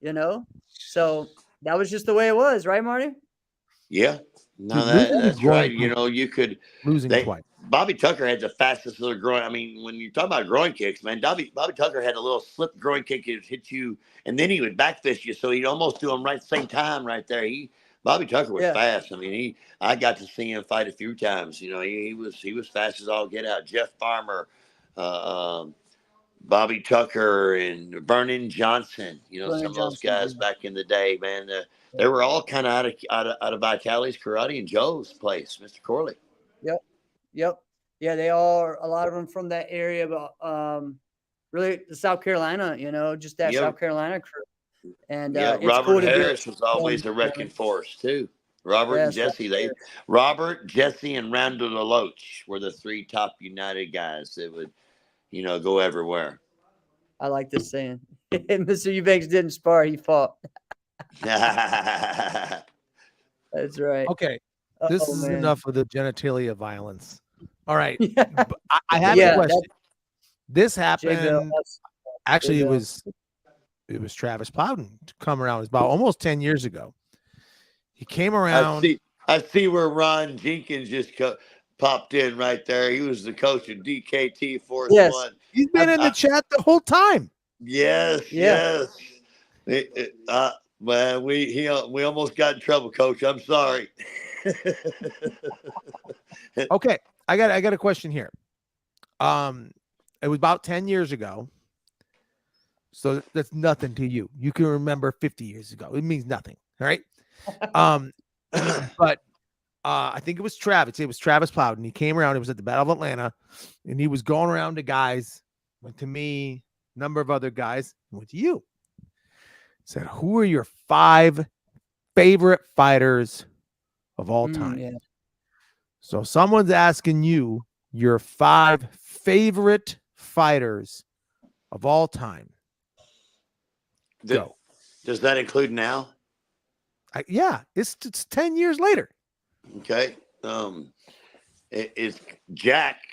you know? So that was just the way it was, right, Marty? Yeah, no, Dude, losing that's groin right. You kicks, know, you could losing twice. Bobby Tucker had the fastest little groin. I mean, when you talk about groin kicks, man, Bobby Tucker had a little slip groin kick that hit you, and then he would back fist you, so he'd almost do them right at the same time right there. Bobby Tucker was fast. I mean, I got to see him fight a few times. You know, he was fast as all get out. Jeff Farmer, Bobby Tucker, and Vernon Johnson. You know, some of those guys back in the day, man. They were all kind of out of Vitali's Karate and Joe's place, Mr. Corley. Yep. Yeah, they all are, a lot of them from that area, but really the South Carolina, you know, just that South Carolina crew. And it's Robert cool to Harris was always a wrecking force too. Robert and Jesse, Robert, Jesse, and Randall DeLoach were the three top United guys that would, you know, go everywhere. I like this saying. Mr. Eubanks didn't spar, he fought. That's right. Okay. This is enough of the genitalia violence. All right. Yeah. I have a question. This happened. Actually, it was Travis Plowden to come around. It was about almost 10 years ago. He came around. I see where Ron Jenkins just popped in right there. He was the coach of DKT Force One. He's been in the chat the whole time. Yes. Man, we almost got in trouble, Coach. I'm sorry. Okay, I got a question here. It was about 10 years ago. So that's nothing to you. You can remember 50 years ago. It means nothing. All right. But I think it was Travis. It was Travis Plowden. He came around. It was at the Battle of Atlanta, and he was going around to guys. Went to me, a number of other guys. Went to you. Said, who are your 5 favorite fighters of all time? Yeah. So someone's asking you your 5 favorite fighters of all time. Go. Does that include now? Yeah, it's 10 years later. Okay. It's Jack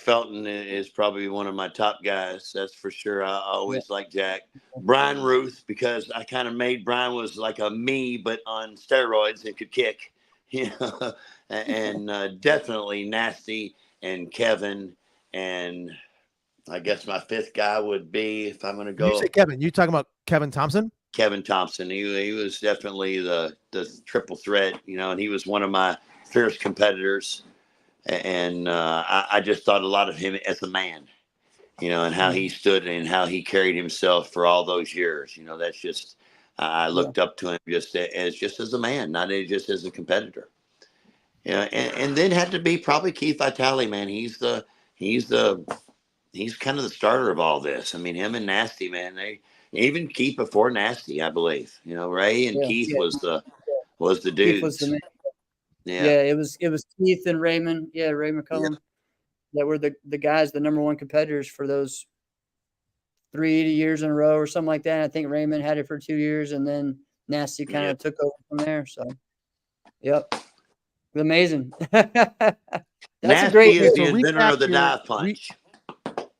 Felton is probably one of my top guys. That's for sure. I always like Jack. Brian Ruth, because I kind of made Brian was like a me, but on steroids and could kick. You know, and definitely Nasty and Kevin, and I guess my 5th guy would be, if I'm going to go. You say Kevin. You talking about Kevin Thompson? Kevin Thompson. He was definitely the triple threat, you know, and he was one of my fierce competitors. And I just thought a lot of him as a man, you know, and how he stood and how he carried himself for all those years. You know, that's just, I looked up to him just as a man, not just as a competitor. Yeah, and then had to be probably Keith Vitale, man. He's kind of the starter of all this. I mean, him and Nasty, man, they even Keith before Nasty, I believe. You know, Ray and Keith was the dude. Keith was the man. Yeah, it was Keith and Raymond. Yeah, Ray McCullum. That were the guys, the number 1 competitors for those 3 years in a row or something like that. I think Raymond had it for 2 years, and then Nasty kind of took over from there. So, amazing. That's Nasty a great. Is the inventor of the dive punch.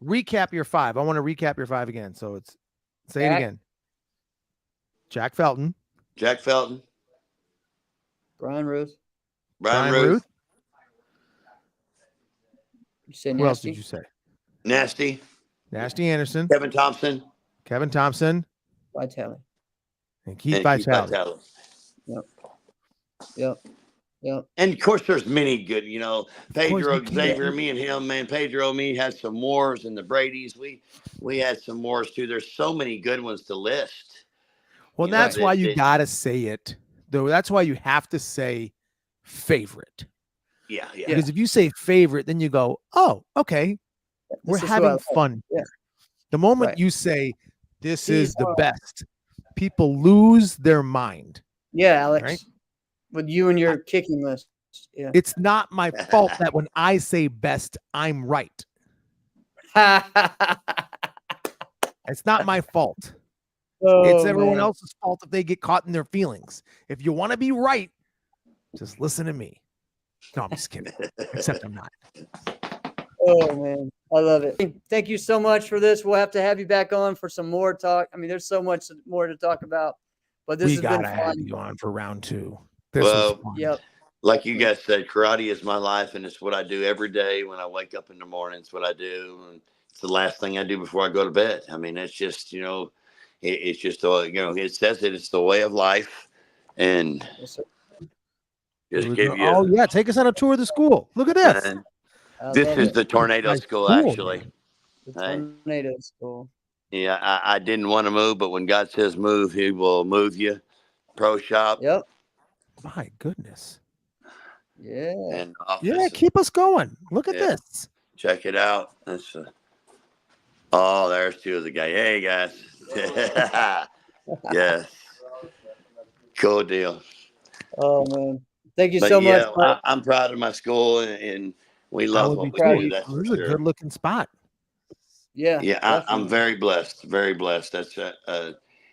Recap your 5. I want to recap your 5 again. So say it again. Jack Felton. Brian Ruth. Brian Ruth. You say Who else did you say? Nasty Anderson. Kevin Thompson. Vitale. And Keith Vitale. Yep. And of course, there's many good, you know, Pedro Xavier, me and him, man. Pedro, me had some wars, and the Brady's. We had some wars too. There's so many good ones to list. Well, that's why you gotta say it, though. That's why you have to say favorite. Yeah. Because if you say favorite, then you go, oh, okay, we're having fun. Yeah. The moment you say this is the best, people lose their mind. Yeah, Alex. Right? With you and your kicking list. Yeah. It's not my fault that when I say best, I'm right. It's not my fault. It's Oh, everyone man. else's fault if they get caught in their feelings. If you want to be right, just listen to me. No, I'm just kidding. Except I'm not. Oh, man. I love it. Thank you so much for this. We'll have to have you back on for some more talk. I mean, there's so much more to talk about, but this We has been gotta have fun. you on for round 2. This was Well, fun. Yep. like you guys said, karate is my life, and it's what I do every day when I wake up in the morning. It's what I do, and it's the last thing I do before I go to bed. I mean, it's just it's just it says that it's the way of life, and Yes, sir. just Oh give you. yeah, take us on a tour of the school. Look at this. And I this love is it. the tornado Nice school, school, actually. man. The Hey. tornado school. Yeah, I didn't want to move, but when God says move, He will move you. Pro shop Yep. My goodness. Yeah. and office. Yeah, keep us going. Look at this. Check it out. That's oh, there's 2 of the guys. Hey, guys. Yes. Cool deal. Oh, man. Thank you But so much, yeah, Marty. I'm proud of my school, and we I love would what be we proud of do. you. That's This for is a sure. good looking spot. Yeah. Yeah, I'm Definitely. very blessed. Very blessed. That's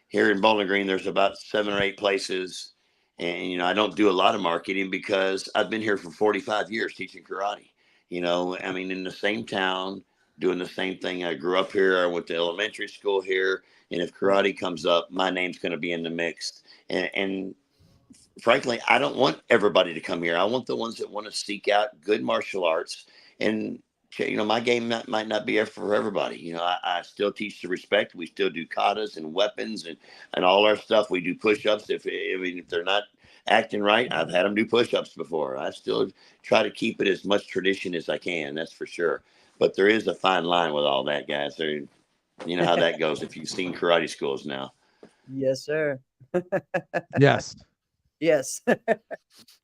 here in Bowling Green. There's about 7 or 8 places, and I don't do a lot of marketing because I've been here for 45 years teaching karate. I mean, in the same town, doing the same thing. I grew up here. I went to elementary school here, and if karate comes up, my name's going to be in the mix. And frankly, I don't want everybody to come here. I want the ones that want to seek out good martial arts. And my game might not be for everybody. I still teach the respect. We still do katas and weapons and all our stuff. We do push-ups. If they're not acting right, I've had them do push-ups before. I still try to keep it as much tradition as I can. That's for sure. But there is a fine line with all that, guys. You know how that goes if you've seen karate schools now. Yes, sir. Yes. Yes.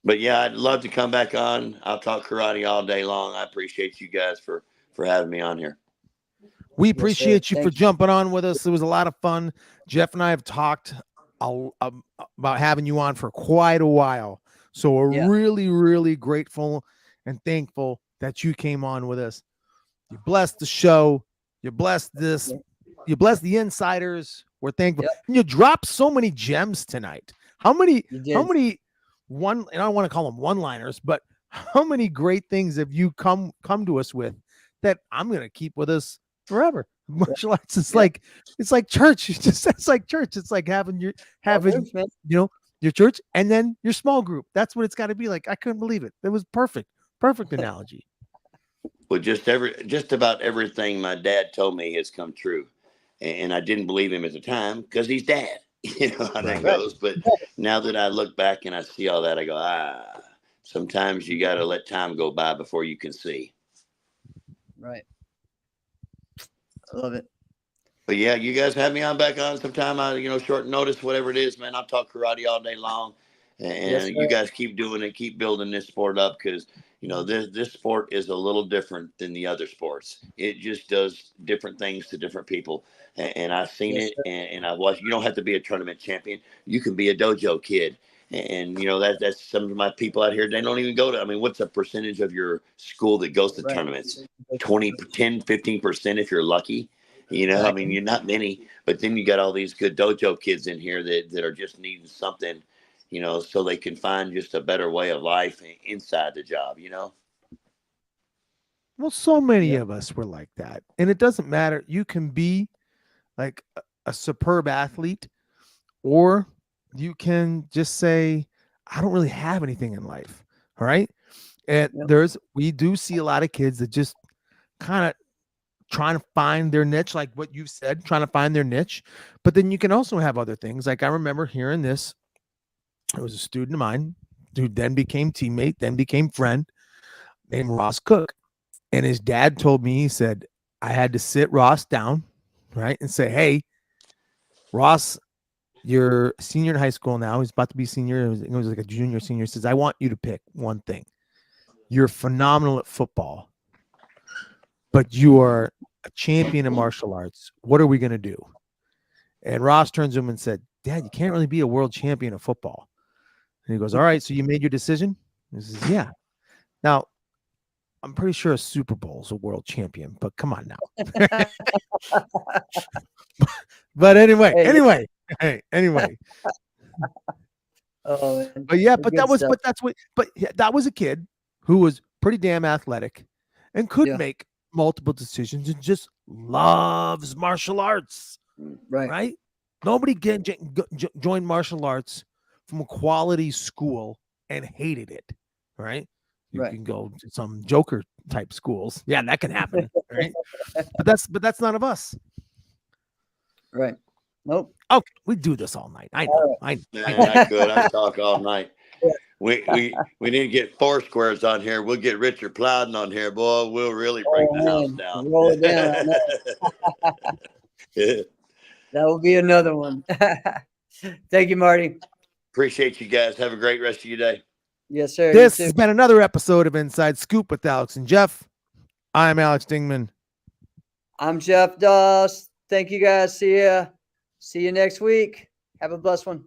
But yeah, I'd love to come back on. I'll talk karate all day long. I appreciate you guys for having me on here. We Yes, sir. appreciate you for Thank you. jumping on with us. It was a lot of fun. Jeff and I have talked about having you on for quite a while. So we're Yeah. really, really grateful and thankful that you came on with us. You blessed the show. You blessed this. You blessed the insiders. We're thankful. Yep. And you dropped so many gems tonight. How many You did. and I don't want to call them one-liners, but how many great things have you come to us with that I'm going to keep with us forever? Martial arts is like, it's like church. It's like church. It's like having Groups, man. your church and then your small group. That's what it's got to be like. I couldn't believe it. It was perfect. Perfect analogy. Well, just about everything my dad told me has come true, and I didn't believe him at the time because he's dad. You know how that goes. But now that I look back and I see all that, I go, sometimes you got to let time go by before you can see. Right. I love it. But yeah, you guys have me back on sometime. Short notice, whatever it is, man. I'll talk karate all day long, and Yes, you guys keep doing it, keep building this sport up because this sport is a little different than the other sports. It just does different things to different people, and I've seen Yes, it, sir. and I've watched. You don't have to be a tournament champion. You can be a dojo kid. And that's some of my people out here. They don't even go to. I mean, what's the percentage of your school that goes to Right. tournaments? 20, 10, 15% if you're lucky. I mean, you're not many, but then you got all these good dojo kids in here that are just needing something, so they can find just a better way of life inside the job, Well, so many of us were like that. And it doesn't matter. You can be like a superb athlete, or you can just say, I don't really have anything in life. All right. And we do see a lot of kids that just kind of trying to find their niche, like what you said, trying to find their niche. But then you can also have other things. Like I remember hearing this. It was a student of mine who then became teammate, then became friend, named Ross Cook. And his dad told me, he said, I had to sit Ross down, right, and say, hey, Ross, you're a senior in high school now. He's about to be senior. It was like a junior, senior. He says, I want you to pick one thing. You're phenomenal at football, but you are a champion in martial arts. What are we going to do? And Ross turns to him and said, Dad, you can't really be a world champion of football. And he goes, all right, so you made your decision? He says, yeah. Now, I'm pretty sure a Super Bowl is a world champion, but come on now. But anyway, anyway. Oh, man. But yeah, Good stuff. but that was a kid who was pretty damn athletic and could Yeah. make multiple decisions and just loves martial arts. Right? Nobody joined martial arts from a quality school and hated it. Right? You can go to some Joker type schools. Yeah, that can happen. Right? But that's none of us. Right. Nope. Okay, we do this all night. I know. I could. I talk all night. We need to get four squares on here. We'll get Richard Plowden on here, boy. We'll really break the house down. Roll it down. That will be another one. Thank you, Marty. Appreciate you guys. Have a great rest of your day. Yes, sir. This has been another episode of Inside Scoop with Alex and Jeff. I'm Alex Dingman. I'm Jeff Doss. Thank you guys. See you next week. Have a blessed one.